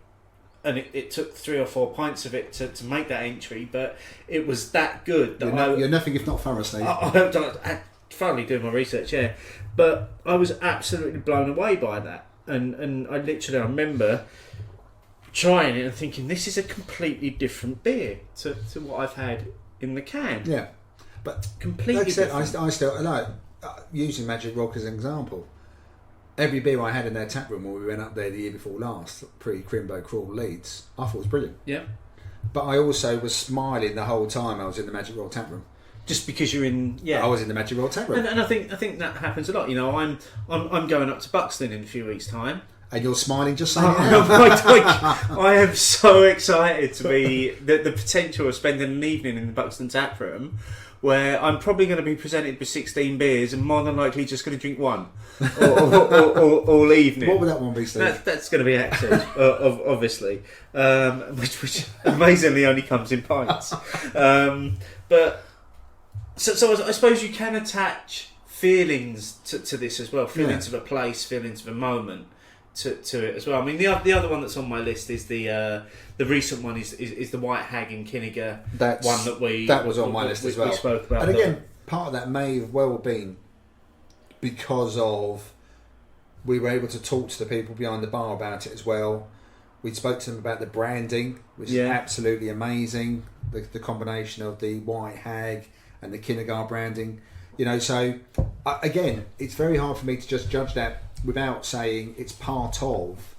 and it took 3 or 4 pints of it to make that entry, but it was that good. That you're nothing if not thorough, Steve. I thoroughly doing my research, yeah. But I was absolutely blown away by that. And I remember trying it and thinking, this is a completely different beer to what I've had in the can. Yeah, but completely like I said, different. I still using Magic Rock as an example. Every beer I had in their tap room when we went up there the year before last, pre-Crimbo Crawl Leeds, I thought was brilliant. Yeah. But I also was smiling the whole time I was in the Magic Rock tap room. Just because you're in, I was in the Magic Rock tap room, and I think that happens a lot. I'm going up to Buxton in a few weeks' time. And you're smiling just saying I am so excited to be the potential of spending an evening in the Buxton tap room, where I'm probably going to be presented with 16 beers and more than likely just going to drink one all evening. What would that one be, Steve? That's going to be Accent, obviously, which amazingly only comes in pints. But so I suppose you can attach feelings to this as well, feelings of a place, feelings of a moment. To it as well. I mean, the other one that's on my list is the recent one is the White Hag in Kinniger. That's one that was on my list as well. We spoke about, and again, part of that may have well been because of we were able to talk to the people behind the bar about it as well. We spoke to them about the branding, which is absolutely amazing. The combination of the White Hag and the Kinniger branding. So again, it's very hard for me to just judge that without saying it's part of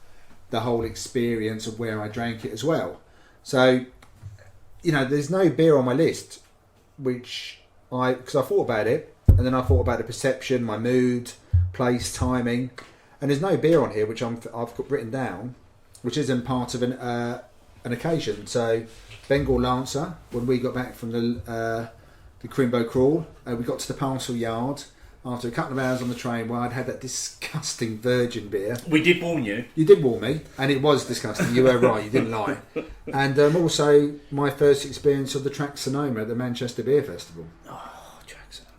the whole experience of where I drank it as well. So, there's no beer on my list because I thought about it, and then I thought about the perception, my mood, place, timing, and there's no beer on here which I've got written down, which isn't part of an occasion. So, Bengal Lancer, when we got back from the Crimbo Crawl, we got to the parcel yard. after a couple of hours on the train where I'd had that disgusting virgin beer. We did warn you. You did warn me, and it was disgusting. You were right, you didn't lie. And also my first experience of the Track Sonoma at the Manchester Beer Festival. Oh, Track Sonoma.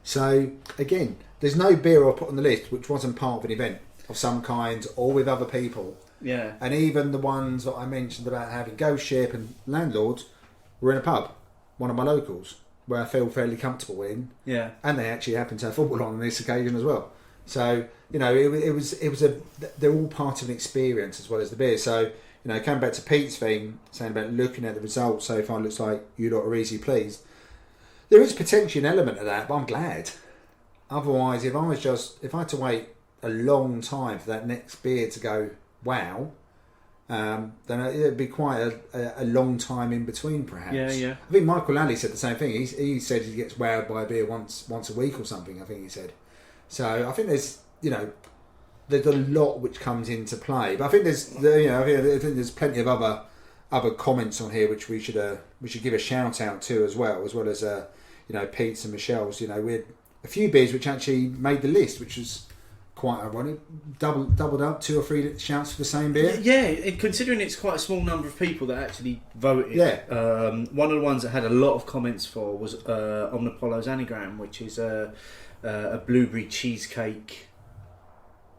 So, again, there's no beer I put on the list which wasn't part of an event of some kind or with other people. Yeah. And even the ones that I mentioned about having ghost ship and landlords were in a pub, one of my locals, where I feel fairly comfortable in. Yeah. And they actually happened to have football on this occasion as well. So, they're all part of an experience as well as the beer. So, coming back to Pete's thing, saying about looking at the results so far, it looks like you lot are easy pleased. There is potentially an element of that, but I'm glad. Otherwise, if I had to wait a long time for that next beer to go, wow, then it'd be quite a long time in between, perhaps. Yeah. I think Michael Lally said the same thing. He said he gets wowed by a beer once a week or something, I think he said. So I think there's a lot which comes into play. But I think there's plenty of other comments on here which we should give a shout out to as well as Pete's and Michelle's. We had a few beers which actually made the list, which was quite ironic. Doubled up 2 or 3 shouts for the same beer. Yeah, considering it's quite a small number of people that actually voted. Yeah. One of the ones that had a lot of comments for was Omnipolo's Anagram, which is a blueberry cheesecake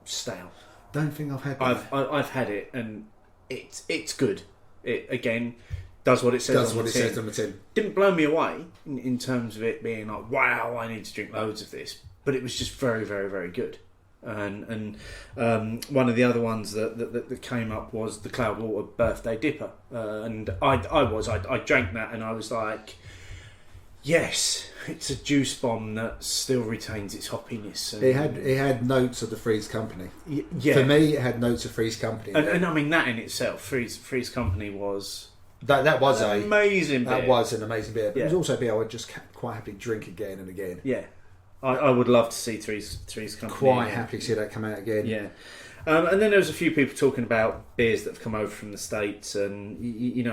stout. Don't think I've had that. I've had it, and it's good. It again does what it says. Does what it says on the tin. Didn't blow me away in terms of it being like, wow, I need to drink loads of this. But it was just very, very, very good. And one of the other ones that came up was the Cloudwater Birthday Dipper, and I drank that and I was like, yes, it's a juice bomb that still retains its hoppiness. And It had notes of the Freeze Company. Yeah. For me, it had notes of Freeze Company. And I mean that in itself, Freeze Company was that was an amazing beer. That was an amazing beer. But Yeah. it was also a beer I would just quite happily drink again and again. Yeah, I would love to see Three's Company. Quite again. happy to see that come out again. Yeah. And then there was a few people talking about beers that have come over from the States, and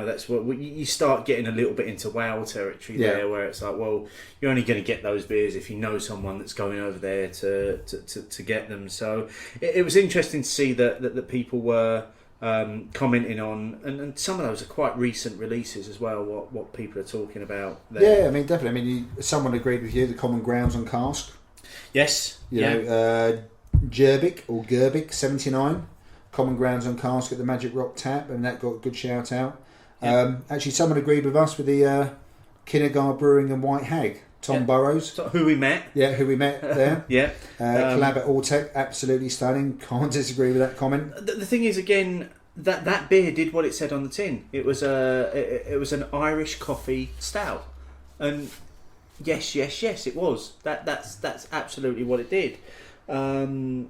that's what you start getting a little bit into wow territory there, where it's like, well, you're only going to get those beers if you know someone that's going over there to get them. So it was interesting to see that people were commenting on, and some of those are quite recent releases as well. What people are talking about there. Yeah, I mean, definitely. I mean, someone agreed with you. The Common Grounds on cask. Yes. Gerbic 79, Common Grounds on cask at the Magic Rock Tap, and that got a good shout out. Actually, someone agreed with us with the Kinnegar Brewing and White Hag, Tom Burrows. So who we met. Yeah, who we met there. Yeah. Collab at Alltech, absolutely stunning. Can't disagree with that comment. The thing is, again, that beer did what it said on the tin. It was an Irish coffee stout, and yes, it was. That's absolutely what it did. I mean,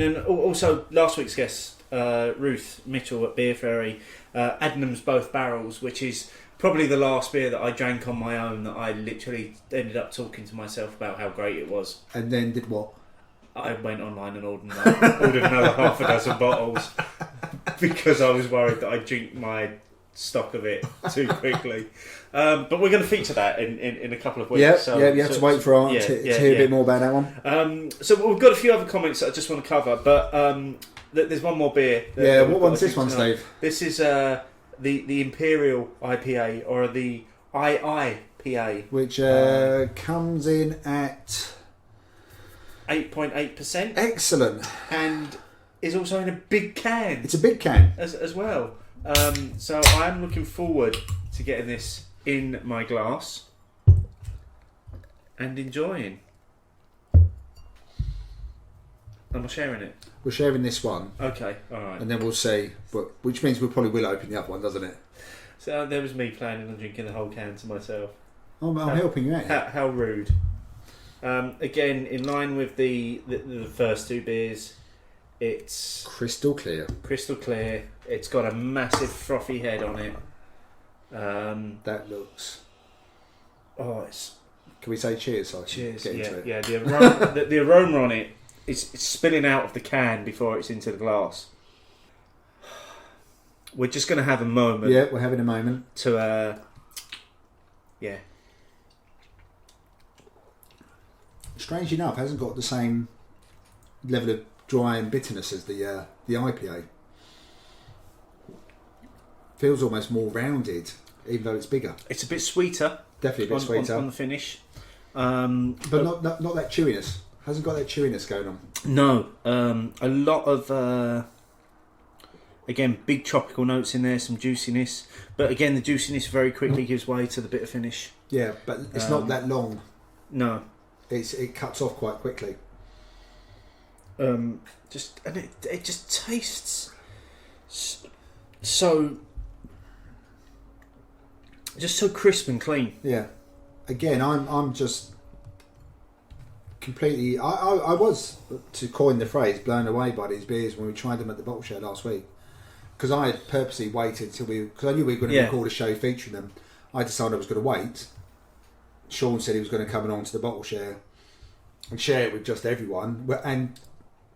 and also last week's guest, Ruth Mitchell at Beer Ferry, Adnams Both Barrels, which is probably the last beer that I drank on my own that I literally ended up talking to myself about how great it was. And then did what? I went online and ordered another half a dozen bottles because I was worried that I'd drink my stock of it too quickly. But we're going to feature that in a couple of weeks. Yeah, you have to wait for Art to hear a bit more about that one. So we've got a few other comments that I just want to cover, but there's one more beer. What one's this one, Steve? This is the Imperial IPA, or the IIPA. Which comes in at 8.8%. Excellent. And is also in a big can. It's a big can. As well. So I'm looking forward to getting this in my glass and enjoying. Am I sharing it? We're sharing this one. Okay, alright. And then we'll see. Which means we probably will open the other one, doesn't it? So there was me planning on drinking the whole can to myself. I'm helping you out. How rude. Again, in line with the first two beers, it's crystal clear. It's got a massive frothy head on it. That looks. Oh, it's. Can we say cheers? Cheers. Get into it. Yeah. The aroma, the aroma on it is spilling out of the can before it's into the glass. We're just going to have a moment. Yeah, we're having a moment to. Yeah. strangely enough, hasn't got the same level of dry and bitterness as the IPA. Feels almost more rounded, even though it's bigger. It's a bit sweeter. Definitely a bit sweeter on the finish, but not that chewiness. Hasn't got that chewiness going on. No, a lot of again big tropical notes in there, some juiciness. But again, the juiciness very quickly gives way to the bitter finish. Yeah, but it's not that long. No, it cuts off quite quickly. It just tastes so crisp and clean. Yeah. Again, I'm just completely. I was, to coin the phrase, blown away by these beers when we tried them at the bottle share last week. Because I had purposely waited till because I knew we were going to record a show featuring them. I decided I was going to wait. Sean said he was going to come on to the bottle share and share it with just everyone. And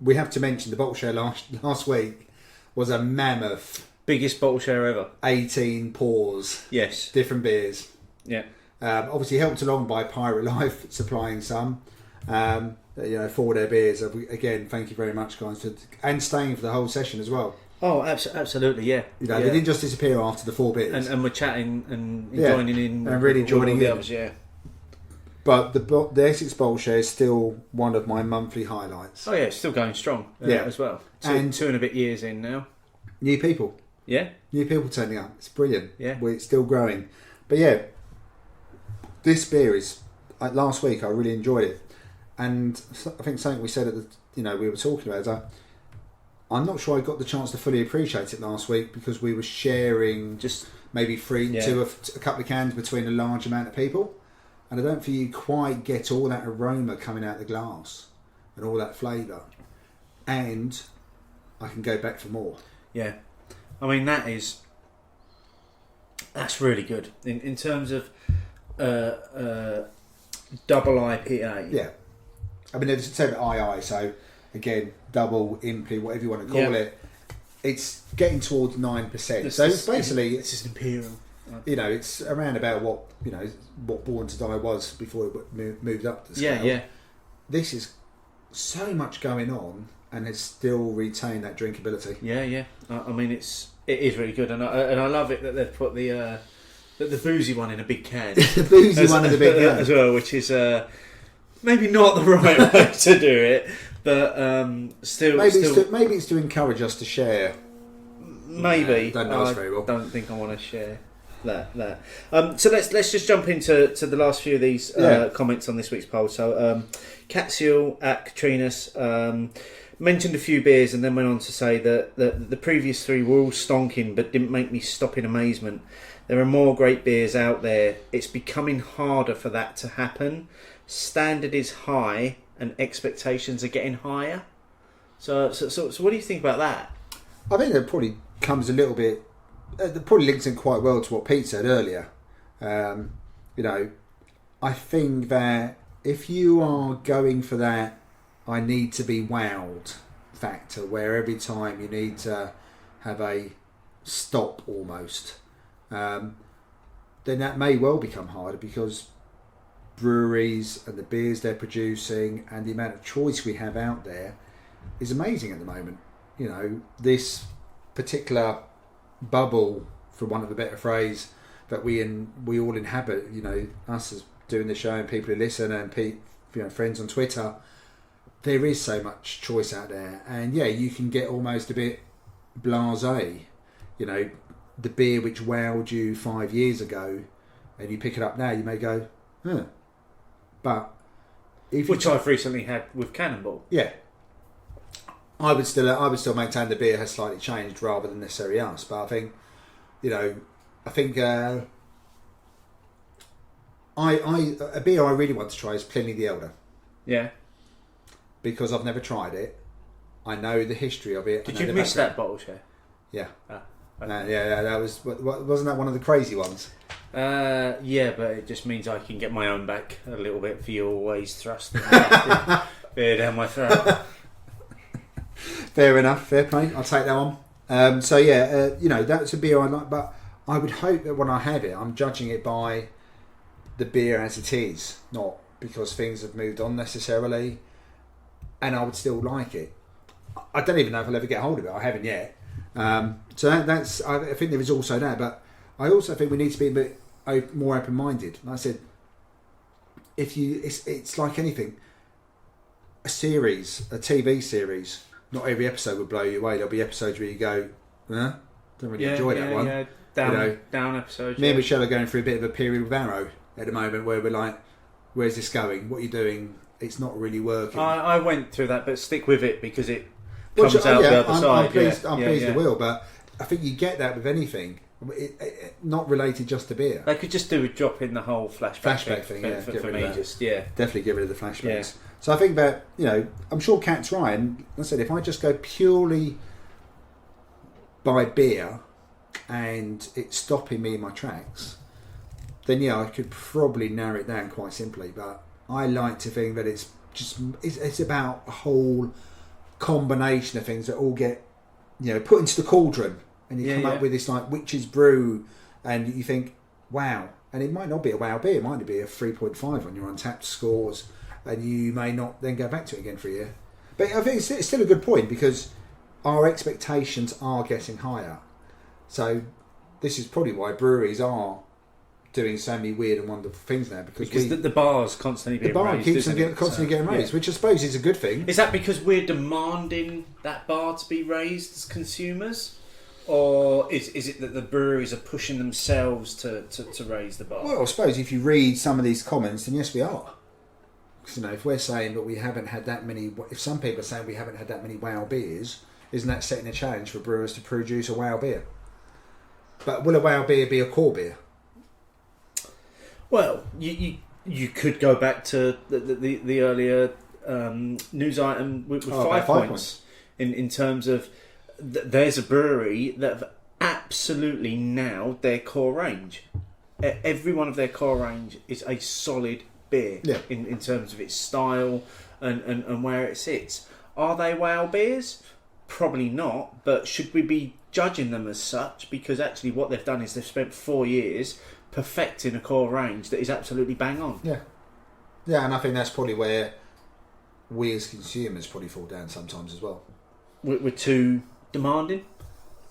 we have to mention the bottle share last week was a mammoth. Biggest bottle share ever. 18 pours. Yes. Different beers. Yeah. Obviously helped along by Pirate Life supplying some. For their beers. Again, thank you very much, guys, and staying for the whole session as well. Oh, absolutely, yeah. They didn't just disappear after the 4 beers. And we're chatting and joining in. And really joining the in. Others, yeah. But the Essex Bowl Share is still one of my monthly highlights. Oh yeah, it's still going strong as well. And 2 and a bit years in now. New people. Yeah. New people turning up. It's brilliant. Yeah. It's still growing. But yeah, this beer is, last week I really enjoyed it. And I think something we said at we were talking about is that I'm not sure I got the chance to fully appreciate it last week because we were sharing just maybe a couple of cans between a large amount of people. And I don't feel you quite get all that aroma coming out the glass and all that flavour. And I can go back for more. Yeah. I mean, that's really good. In terms of double IPA. Yeah. I mean, it's a II, so again, double, imply, whatever you want to call it. It's getting towards 9%. So it's basically... This is Imperial. It's around about what Born to Die was before it moved up the scale. Yeah. This is so much going on and has still retained that drinkability. Yeah. I mean, it is really good, and I love it that they've put the boozy one in a big can. The boozy one in a big can as well, which is maybe not the right way to do it, but still. Maybe it's to encourage us to share. Maybe. Don't know us very well. Don't think I want to share that. So let's just jump into the last few of these comments on this week's poll. So Catsiel at Katrinas mentioned a few beers and then went on to say that the previous 3 were all stonking but didn't make me stop in amazement. There are more great beers out there. It's becoming harder for that to happen. Standard is high and expectations are getting higher. So what do you think about that? I think that probably comes a little bit. That probably links in quite well to what Pete said earlier. I think that if you are going for that, I need to be wowed factor, where every time you need to have a stop almost, then that may well become harder because breweries and the beers they're producing and the amount of choice we have out there is amazing at the moment. This particular bubble, for want of a better phrase, that we all inhabit, us as doing the show and people who listen and friends on Twitter, there is so much choice out there, and you can get almost a bit blasé. The beer which wowed you 5 years ago, and you pick it up now, you may go, huh. But which I've recently had with Cannonball. Yeah. I would still maintain the beer has slightly changed rather than necessarily us, but I think, a beer I really want to try is Pliny the Elder. Yeah. Because I've never tried it. I know the history of it. Did you miss that bottle share? Yeah. Okay. Yeah, that wasn't that one of the crazy ones? Yeah, but it just means I can get my own back a little bit for you always thrusting beer down my throat. Fair enough, fair play. I'll take that one. That's a beer I like, but I would hope that when I have it, I'm judging it by the beer as it is, not because things have moved on necessarily, and I would still like it. I don't even know if I'll ever get hold of it. I haven't yet. So that's. I think there is also that, but I also think we need to be a bit more open-minded. Like I said, it's like anything. A series, a TV series, not every episode will blow you away. There'll be episodes where you go, don't really enjoy that one. Yeah, down episodes. Me and Michelle are going through a bit of a period with Arrow at the moment where we're like, where's this going? What are you doing? It's not really working. I went through that, but stick with it because it comes out the other side. I'm pleased it will, but I think you get that with anything. Not related just to beer. They could just do a drop in the whole flashback thing. For me, definitely get rid of the flashbacks. Yeah. So I think that I'm sure Cat's right. And I said if I just go purely by beer and it's stopping me in my tracks, then I could probably narrow it down quite simply. But I like to think that it's about a whole combination of things that all get put into the cauldron. And you come up with this like witch's brew, and you think, wow. And it might not be a wow beer, it might be a 3.5 on your Untapped scores, and you may not then go back to it again for a year. But I think it's still a good point because our expectations are getting higher. So this is probably why breweries are doing so many weird and wonderful things now because the bar's constantly being raised. The bar keeps constantly getting raised, which I suppose is a good thing. Is that because we're demanding that bar to be raised as consumers? Or is it that the breweries are pushing themselves to raise the bar? Well, I suppose if you read some of these comments, then yes, we are. Because, if we're saying that we haven't had that many, if some people are saying we haven't had that many wow beers, isn't that setting a challenge for brewers to produce a wow beer? But will a wow beer be a core beer? Well, you could go back to the earlier news item with 5 points in terms of. There's a brewery that have absolutely nailed their core range. Every one of their core range is a solid beer in terms of its style and where it sits. Are they wow beers? Probably not, but should we be judging them as such? Because actually what they've done is they've spent 4 years perfecting a core range that is absolutely bang on. Yeah, and I think that's probably where we as consumers probably fall down sometimes as well. We're too demanding?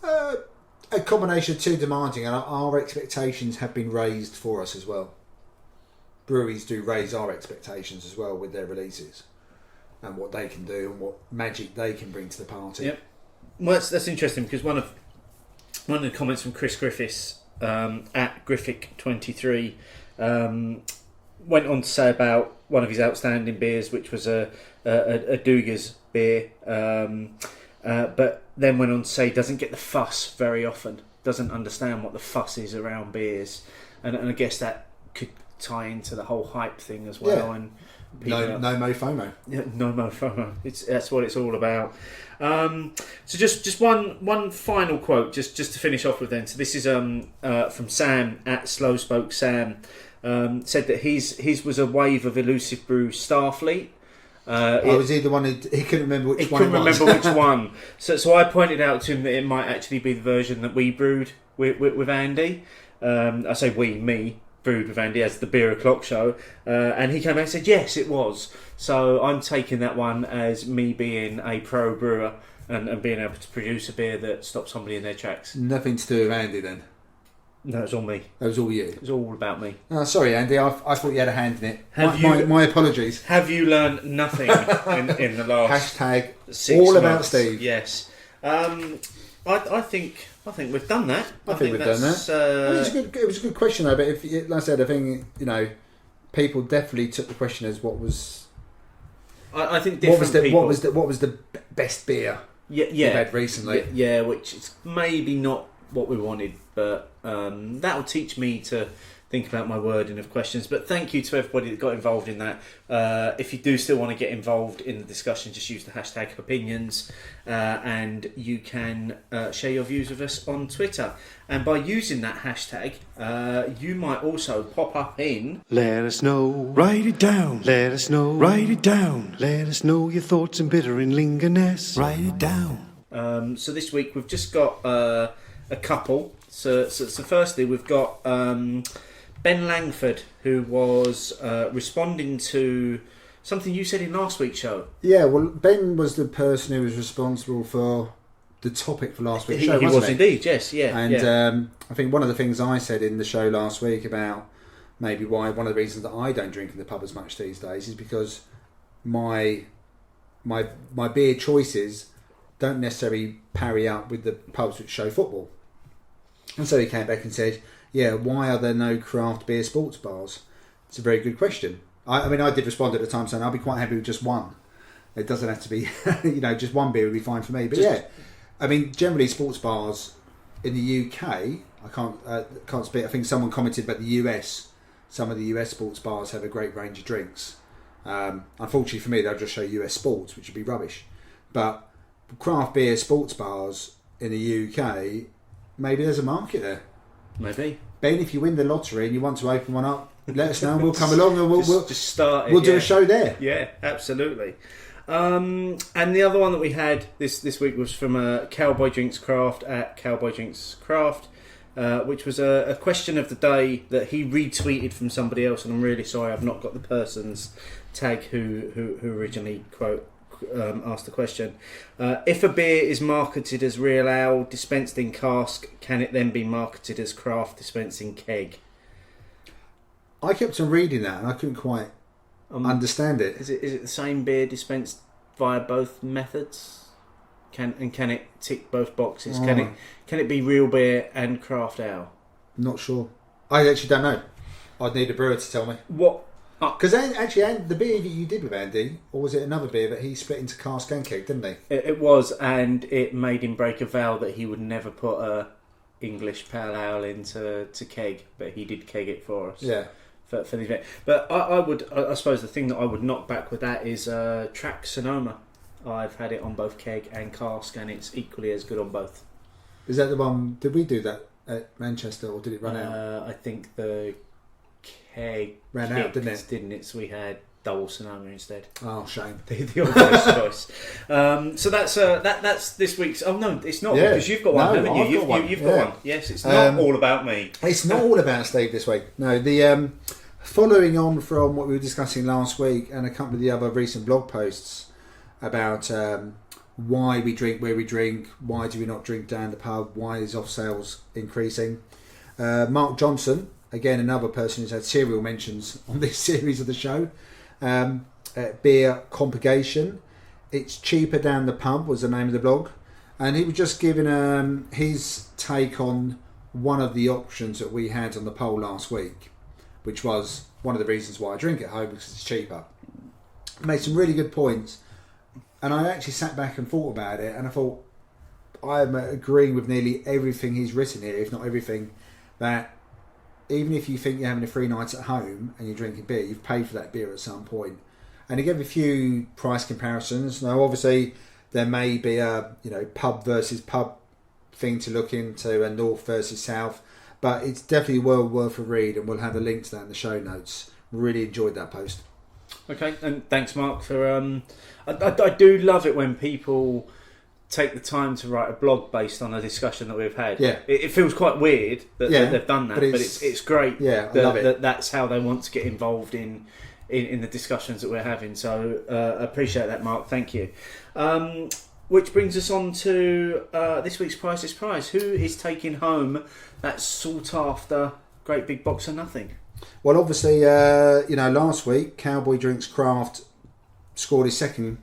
A combination of too demanding, and our expectations have been raised for us as well. Breweries do raise our expectations as well with their releases and what they can do and what magic they can bring to the party. Yep. Well, that's interesting because one of the comments from Chris Griffiths at Griffic23 went on to say about one of his outstanding beers, which was a Dugas beer. But then went on to say doesn't get the fuss very often, doesn't understand what the fuss is around beers, and I guess that could tie into the whole hype thing as well. Yeah. And no mo FOMO. Yeah, no mo FOMO. That's what it's all about. So just one final quote, just to finish off with then. So this is from Sam at Slow Spoke Sam. Said that his was a wave of Elusive Brew Starfleet. Was he the one he couldn't remember which one? He couldn't remember which one. So I pointed out to him that it might actually be the version that we brewed with Andy. I say me brewed with Andy as the Beer O'Clock show, and he came out and said yes, it was. So I'm taking that one as me being a pro brewer and being able to produce a beer that stops somebody in their tracks. Nothing to do with Andy then. No, it was all me. That was all you. It was all about me. Oh, sorry, Andy. I thought you had a hand in it. My apologies. Have you learned nothing in the last hashtag 6 all months? about Steve? Yes. I think we've done that. I think we've done that. It was a good question though. But if, like I said, I think people definitely took the question as what was. I think what was the best beer you've had recently? Yeah, which is maybe not what we wanted, but that'll teach me to think about my wording of questions. But thank you to everybody that got involved in that. If you do still want to get involved in the discussion, just use the hashtag Hopinions, and you can share your views with us on Twitter. And by using that hashtag, you might also pop up in... Let us know, write it down. Let us know, write it down. Let us know your thoughts and bitter and lingerness. Write it down. So this week we've just got a couple. So firstly we've got Ben Langford, who was responding to something you said in last week's show. Yeah, well, Ben was the person who was responsible for the topic for last week's show, He wasn't was indeed, yes, yeah. And I think one of the things I said in the show last week about maybe why one of the reasons that I don't drink in the pub as much these days is because my beer choices don't necessarily parry up with the pubs which show football. And so he came back and said, yeah, why are there no craft beer sports bars? It's a very good question. I mean, I did respond at the time saying I'll be quite happy with just one. It doesn't have to be, just one beer would be fine for me. But yeah, I mean, generally sports bars in the UK, I can't speak. I think someone commented about the US. Some of the US sports bars have a great range of drinks. Unfortunately for me, they'll just show US sports, which would be rubbish. But craft beer sports bars in the UK, maybe there's a market there. Maybe. Ben, if you win the lottery and you want to open one up, let us know and we'll come along and we'll just start it, we'll do a show there. Yeah, absolutely. And the other one that we had this week was from Cowboy Drinks Craft at Cowboy Drinks Craft, which was a question of the day that he retweeted from somebody else, and I'm really sorry I've not got the person's tag who originally asked the question. If a beer is marketed as real ale dispensed in cask, can it then be marketed as craft dispensed in keg? I kept on reading that and I couldn't quite understand it. Is it the same beer dispensed via both methods? Can it tick both boxes? Oh. Can it be real beer and craft ale? Not sure. I actually don't know. I'd need a brewer to tell me. What? Because actually, the beer that you did with Andy, or was it another beer that he split into cask and keg, didn't he? It was, and it made him break a vow that he would never put a English pale ale into keg, but he did keg it for us. Yeah. For the event. But I suppose the thing that I would knock back with that is Track Sonoma. I've had it on both keg and cask, and it's equally as good on both. Is that the one? Did we do that at Manchester, or did it run out? I think the keg ran out, didn't it? Didn't it? So we had double Sonoma instead. Oh, shame. The obvious choice. So that's this week's. Oh no, it's not, because you've got one, haven't you? You've got one. Yes, it's not all about me. It's not all about Steve this week. No, the following on from what we were discussing last week and a couple of the other recent blog posts about why we drink where we drink, why do we not drink down the pub, why is off sales increasing. Mark Johnson, again another person who's had serial mentions on this series of the show. Beer Compurgation. It's cheaper down the pub was the name of the blog, and he was just giving his take on one of the options that we had on the poll last week, which was one of the reasons why I drink at home, because it's cheaper. Made some really good points, and I actually sat back and thought about it, and I thought I'm agreeing with nearly everything he's written here, if not everything, that even if you think you're having a free night at home and you're drinking beer, you've paid for that beer at some point. And he gave a few price comparisons. Now, obviously, there may be a pub versus pub thing to look into, and north versus south, but it's definitely well worth a read, and we'll have a link to that in the show notes. Really enjoyed that post. Okay, and thanks, Mark, for. I do love it when people take the time to write a blog based on a discussion that we've had. Yeah. It feels quite weird that they've done that, but it's great. Yeah, I love it. That's how they want to get involved in the discussions that we're having. So I appreciate that, Mark. Thank you. Which brings us on to this week's Prizeless Prize. Who is taking home that sought after great big box of nothing? Well, obviously, last week Cowboy Drinks Craft scored his second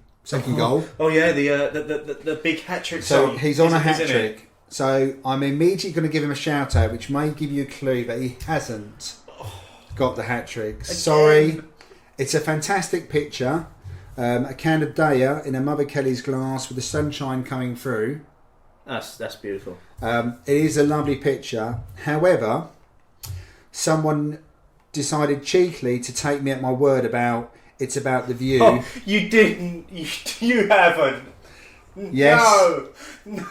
goal. Oh yeah, the big hat trick. So he's on a hat trick. So I'm immediately going to give him a shout out, which may give you a clue that he hasn't got the hat trick. Sorry, it's a fantastic picture. A can of Daya in a Mother Kelly's glass with the sunshine coming through. That's beautiful. It is a lovely picture. However, someone decided cheekily to take me at my word about it's about the view. Oh, you didn't. You haven't. Yes. No.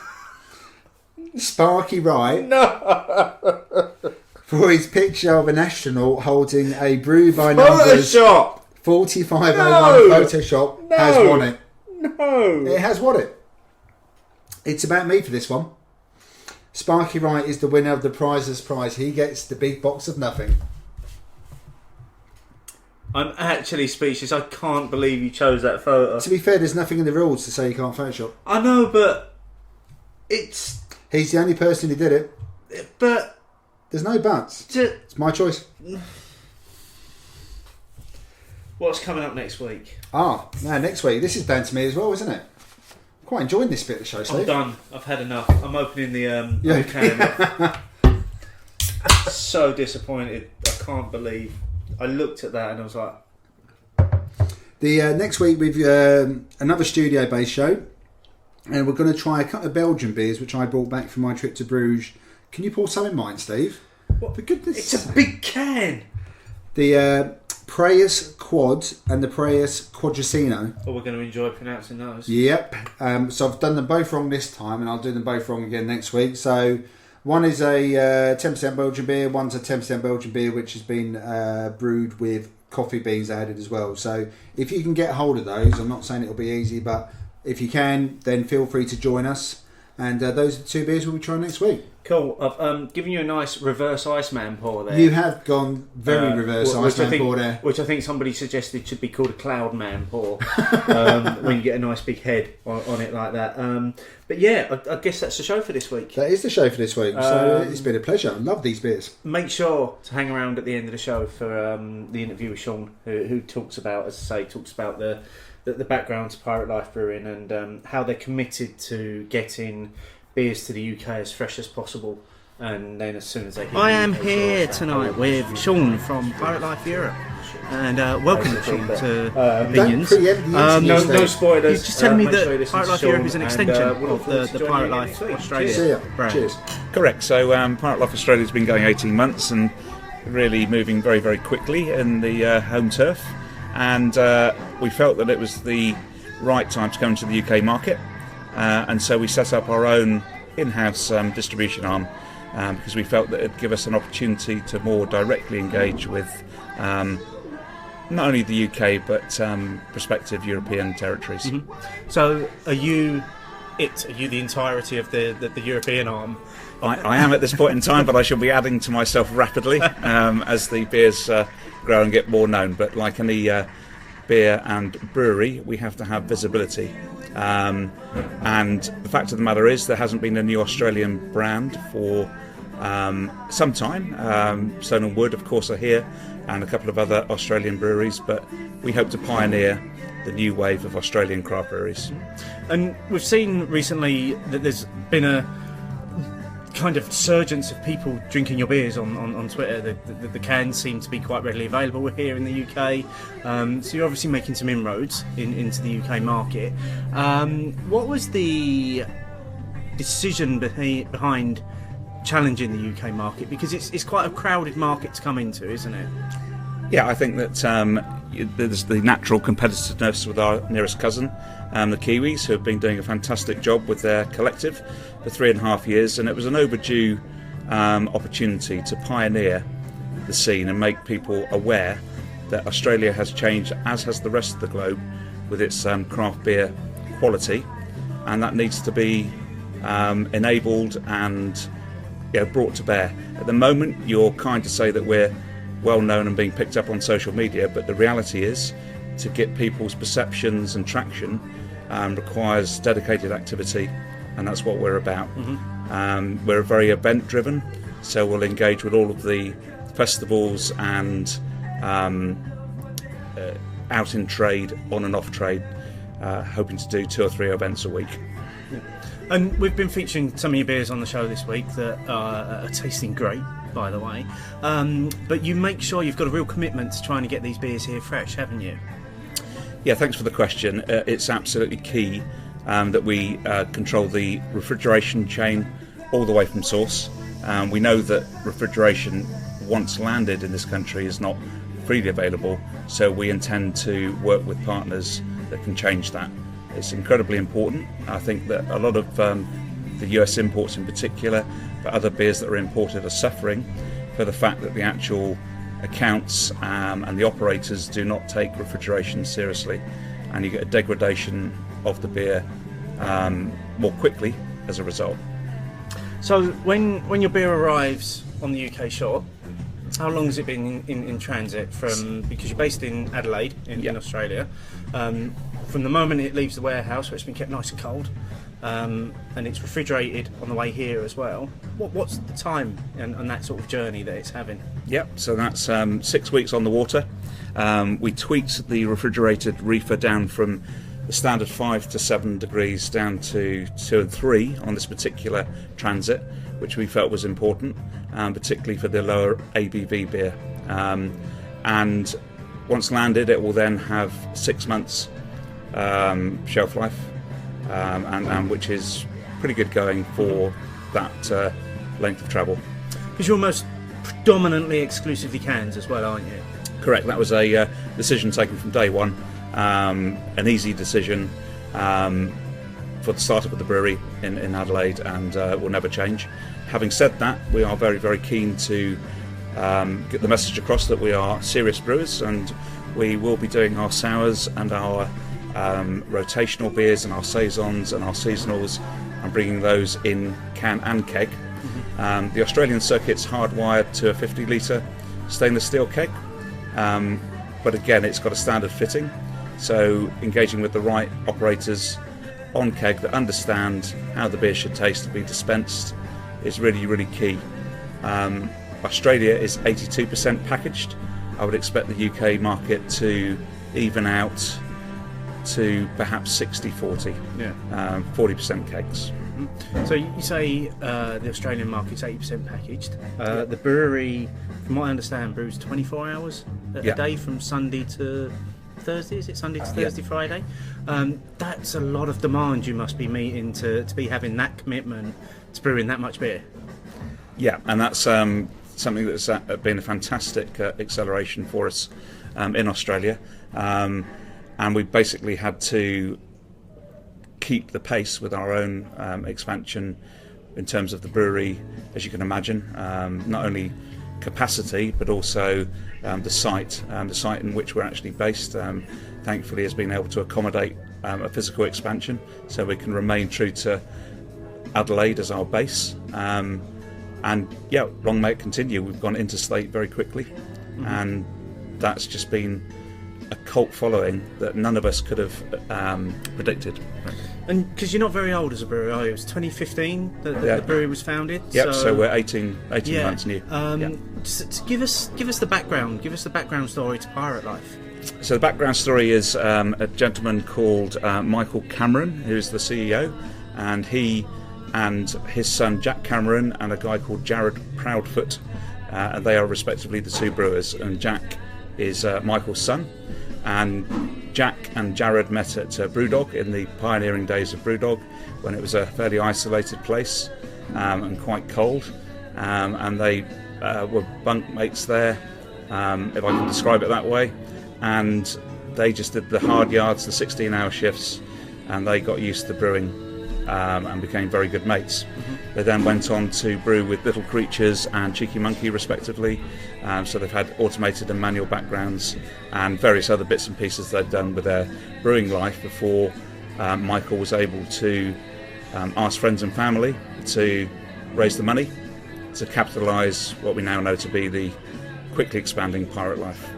Sparkyrite. No. For his picture of an astronaut holding a brew by numbers. Photoshop. 4501 Photoshop has won it. No. It has won it. It's about me for this one. Sparkyrite is the winner of the Prizeless Prize. He gets the big box of nothing. I'm actually speechless. I can't believe you chose that photo. To be fair, there's nothing in the rules to say you can't Photoshop. I know, but it's... He's the only person who did it. But... There's no buts. It's my choice. What's coming up next week? Next week. This is down to me as well, isn't it? I'm quite enjoying this bit of the show, Steve. I'm done. I've had enough. I'm opening the can. So disappointed. I can't believe. I looked at that and I was like... The next week we've another studio-based show, and we're going to try a couple of Belgian beers which I brought back from my trip to Brews. Can you pour some in mine, Steve? What? For goodness. It's a big can. The Prizeless Quad and the Prizeless Quadracino. Oh, we're going to enjoy pronouncing those. Yep. So I've done them both wrong this time, and I'll do them both wrong again next week. So one is a 10% Belgian beer, one's a 10% Belgian beer which has been brewed with coffee beans added as well. So if you can get hold of those, I'm not saying it'll be easy, but if you can, then feel free to join us. And those are the two beers we'll be trying next week. Cool. I've given you a nice reverse Iceman pour there. You have gone very reverse Iceman pour there. Which I think somebody suggested should be called a Cloudman pour when you get a nice big head on it like that. But yeah, I guess that's the show for this week. That is the show for this week. So it's been a pleasure. I love these beers. Make sure to hang around at the end of the show for the interview with Sean, who talks about, as I say, the background to Pirate Life Brewing and how they're committed to getting beers to the UK as fresh as possible, and then as soon as they hit I am here tonight with Sean from Pirate Life Europe, and welcome Sean to Hopinions. No spoilers. You're just telling me Make sure you that listen Pirate to Life Sean, Europe is an extension and, we'll of the Pirate Life Australia See ya. brand. Cheers. Correct. So Pirate Life Australia has been going 18 months and really moving very, very quickly in the home turf. And we felt that it was the right time to come into the UK market. And so we set up our own in-house distribution arm because we felt that it'd give us an opportunity to more directly engage with not only the UK but prospective European territories. Mm-hmm. So are you the entirety of the European arm? I am at this point in time, but I shall be adding to myself rapidly as the beers grow and get more known. But like any beer and brewery, we have to have visibility. And the fact of the matter is there hasn't been a new Australian brand for some time. Stone and Wood, of course, are here, and a couple of other Australian breweries, but we hope to pioneer the new wave of Australian craft breweries. And we've seen recently that there's been a kind of surgence of people drinking your beers on Twitter. The cans seem to be quite readily available here in the UK, so you're obviously making some inroads into the UK market. What was the decision behind challenging the UK market, because it's quite a crowded market to come into, isn't it? Yeah, I think that there's the natural competitiveness with our nearest cousin, the Kiwis, who have been doing a fantastic job with their collective for 3.5 years, and it was an overdue opportunity to pioneer the scene and make people aware that Australia has changed, as has the rest of the globe, with its craft beer quality, and that needs to be enabled and brought to bear. At the moment, you're kind to say that we're well known and being picked up on social media, but the reality is, to get people's perceptions and traction requires dedicated activity, and that's what we're about. Mm-hmm. We're very event driven, so we'll engage with all of the festivals and out in trade, on and off trade, hoping to do 2 or 3 events a week. Yeah. And we've been featuring some of your beers on the show this week that are tasting great, by the way. But you make sure you've got a real commitment to trying to get these beers here fresh, haven't you? Yeah, thanks for the question. It's absolutely key that we control the refrigeration chain all the way from source. We know that refrigeration, once landed in this country, is not freely available, so we intend to work with partners that can change that. It's incredibly important. I think that a lot of the US imports in particular, but other beers that are imported, are suffering for the fact that the actual accounts and the operators do not take refrigeration seriously, and you get a degradation of the beer more quickly as a result. So when your beer arrives on the UK shore, How long has it been in transit from, because you're based in Adelaide in Australia, from the moment it leaves the warehouse where it's been kept nice and cold, and it's refrigerated on the way here as well, what's the time and that sort of journey that it's having? Yep, so that's 6 weeks on the water. We tweaked the refrigerated reefer down from the standard 5 to 7 degrees down to 2 and 3 on this particular transit, which we felt was important, particularly for the lower ABV beer. And once landed, it will then have 6 months shelf life, and which is pretty good going for that length of travel. Because you're almost predominantly exclusively cans as well, aren't you? Correct, that was a decision taken from day one, an easy decision for the startup of the brewery in Adelaide, and will never change. Having said that, we are very, very keen to get the message across that we are serious brewers, and we will be doing our sours and our rotational beers and our saisons and our seasonals, and bringing those in can and keg. The Australian circuit's hardwired to a 50 litre stainless steel keg, but again it's got a standard fitting, so engaging with the right operators on keg that understand how the beer should taste to be dispensed is really, really key. Australia is 82% packaged. I would expect the UK market to even out to perhaps 60-40, 40% kegs. So you say the Australian market's 80% packaged. The brewery, from what I understand, brews 24 hours a day from Sunday to Thursday. Is it Sunday to Thursday, Friday? That's a lot of demand you must be meeting to be having that commitment to brewing that much beer. Yeah, and that's something that's been a fantastic acceleration for us in Australia. And we basically had to keep the pace with our own expansion in terms of the brewery, as you can imagine, not only capacity but also the site in which we're actually based, thankfully has been able to accommodate a physical expansion, so we can remain true to Adelaide as our base, and long may it continue. We've gone interstate very quickly, and that's just been a cult following that none of us could have predicted. And because you're not very old as a brewery, are you? It was 2015 that the brewery was founded. Yep. So we're 18 months new. Just give us the background. Give us the background story to Pirate Life. So the background story is a gentleman called Michael Cameron, who is the CEO, and he and his son Jack Cameron and a guy called Jared Proudfoot, and they are respectively the two brewers. And Jack is Michael's son, and Jack and Jared met at Brewdog in the pioneering days of Brewdog, when it was a fairly isolated place and quite cold, and they were bunk mates there, if I can describe it that way, and they just did the hard yards, the 16-hour shifts, and they got used to brewing and became very good mates. They then went on to brew with Little Creatures and Cheeky Monkey respectively, so they've had automated and manual backgrounds and various other bits and pieces they've done with their brewing life before Michael was able to ask friends and family to raise the money to capitalise what we now know to be the quickly expanding Pirate Life.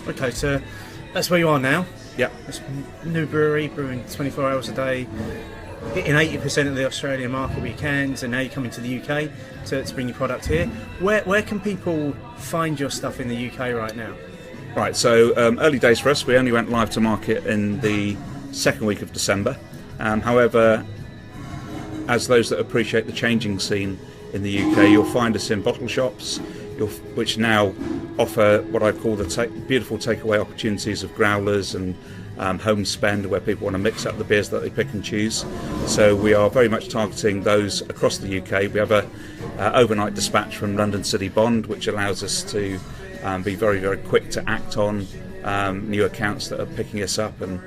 Okay, so that's where you are now. Yep. It's a new brewery, brewing 24 hours a day, hitting 80% of the Australian market with your cans, and now you're coming to the UK to bring your product here. Where can people find your stuff in the UK right now? Right, so early days for us. We only went live to market in the second week of December. However, as those that appreciate the changing scene in the UK, you'll find us in bottle shops, which now offer what I call the beautiful takeaway opportunities of growlers and home spend, where people want to mix up the beers that they pick and choose. So we are very much targeting those across the UK. We have a overnight dispatch from London City Bond, which allows us to be very, very quick to act on new accounts that are picking us up and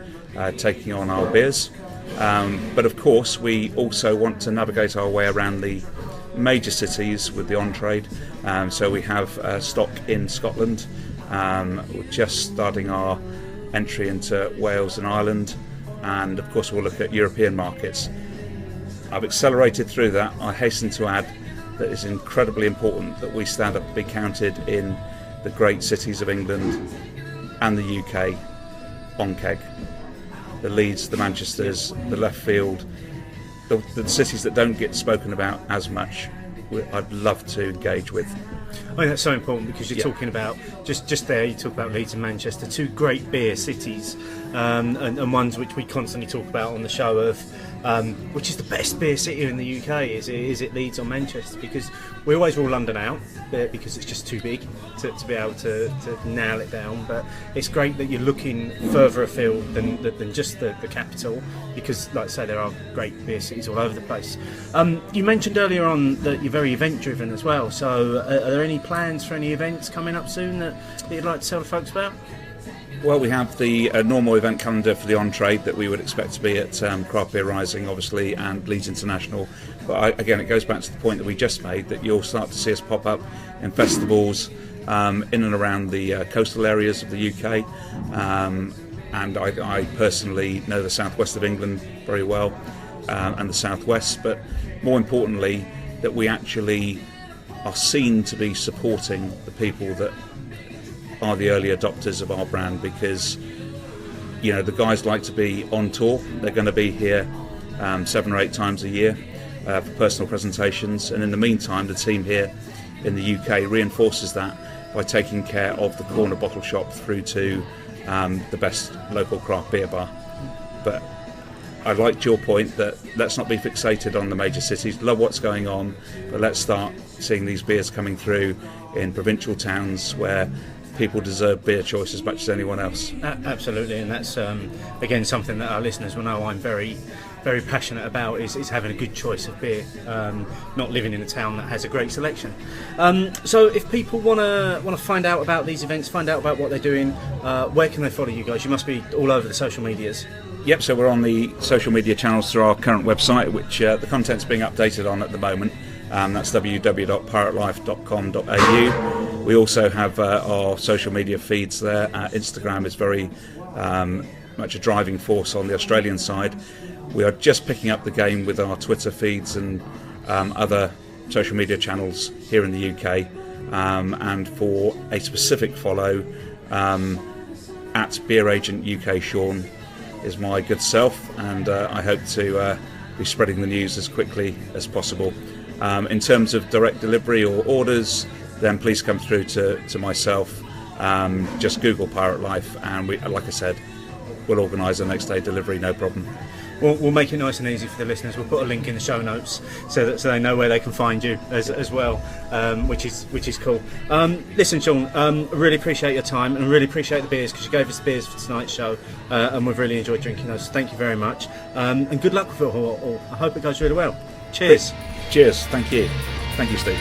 taking on our beers. But of course, we also want to navigate our way around the major cities with the on-trade. So we have stock in Scotland. We're just starting our entry into Wales and Ireland, and of course we'll look at European markets. I've accelerated through that. I hasten to add that it's incredibly important that we stand up and be counted in the great cities of England and the UK on keg. The Leeds, the Manchesters, the left field, the cities that don't get spoken about as much, I'd love to engage with. I think that's so important because you're talking about just there. You talk about Leeds and Manchester, two great beer cities, and ones which we constantly talk about on the show of which is the best beer city in the UK. Is it Leeds or Manchester? Because we always rule London out because it's just too big to be able to nail it down. But it's great that you're looking further afield than just the capital, because, like I say, there are great beer cities all over the place. You mentioned earlier on that you're very event driven as well. So are there any plans for any events coming up soon that you'd like to tell the folks about? Well, we have the normal event calendar for the on-trade that we would expect to be at Craft Beer Rising, obviously, and Leeds International. But again, it goes back to the point that we just made, that you'll start to see us pop up in festivals in and around the coastal areas of the UK. And I personally know the southwest of England very well, and the southwest. But more importantly, that we actually are seen to be supporting the people that are the early adopters of our brand, because the guys like to be on tour. They're going to be here 7 or 8 times a year for personal presentations, and in the meantime the team here in the UK reinforces that by taking care of the corner bottle shop through to the best local craft beer bar. But I liked your point that let's not be fixated on the major cities. Love what's going on, but let's start seeing these beers coming through in provincial towns where people deserve beer choice as much as anyone else. Absolutely, and that's again something that our listeners will know I'm very, very passionate about is having a good choice of beer, not living in a town that has a great selection. So if people want to find out about these events, find out about what they're doing, where can they follow you guys? You must be all over the social medias. Yep, so we're on the social media channels through our current website, which the content's being updated on at the moment. That's www.piratelife.com.au. We also have our social media feeds there. Instagram is very much a driving force on the Australian side. We are just picking up the game with our Twitter feeds and other social media channels here in the UK. And for a specific follow, at Beer Agent UK Sean is my good self, and I hope to be spreading the news as quickly as possible. In terms of direct delivery or orders, then please come through to myself. Just Google Pirate Life, and we, like I said, we'll organise a next day delivery, no problem. We'll make it nice and easy for the listeners. We'll put a link in the show notes so they know where they can find you as well, which is cool. Listen, Sean, I really appreciate your time and really appreciate the beers, because you gave us the beers for tonight's show, and we've really enjoyed drinking those. Thank you very much, and good luck with it all. I hope it goes really well. Cheers. Cheers. Thank you, Steve.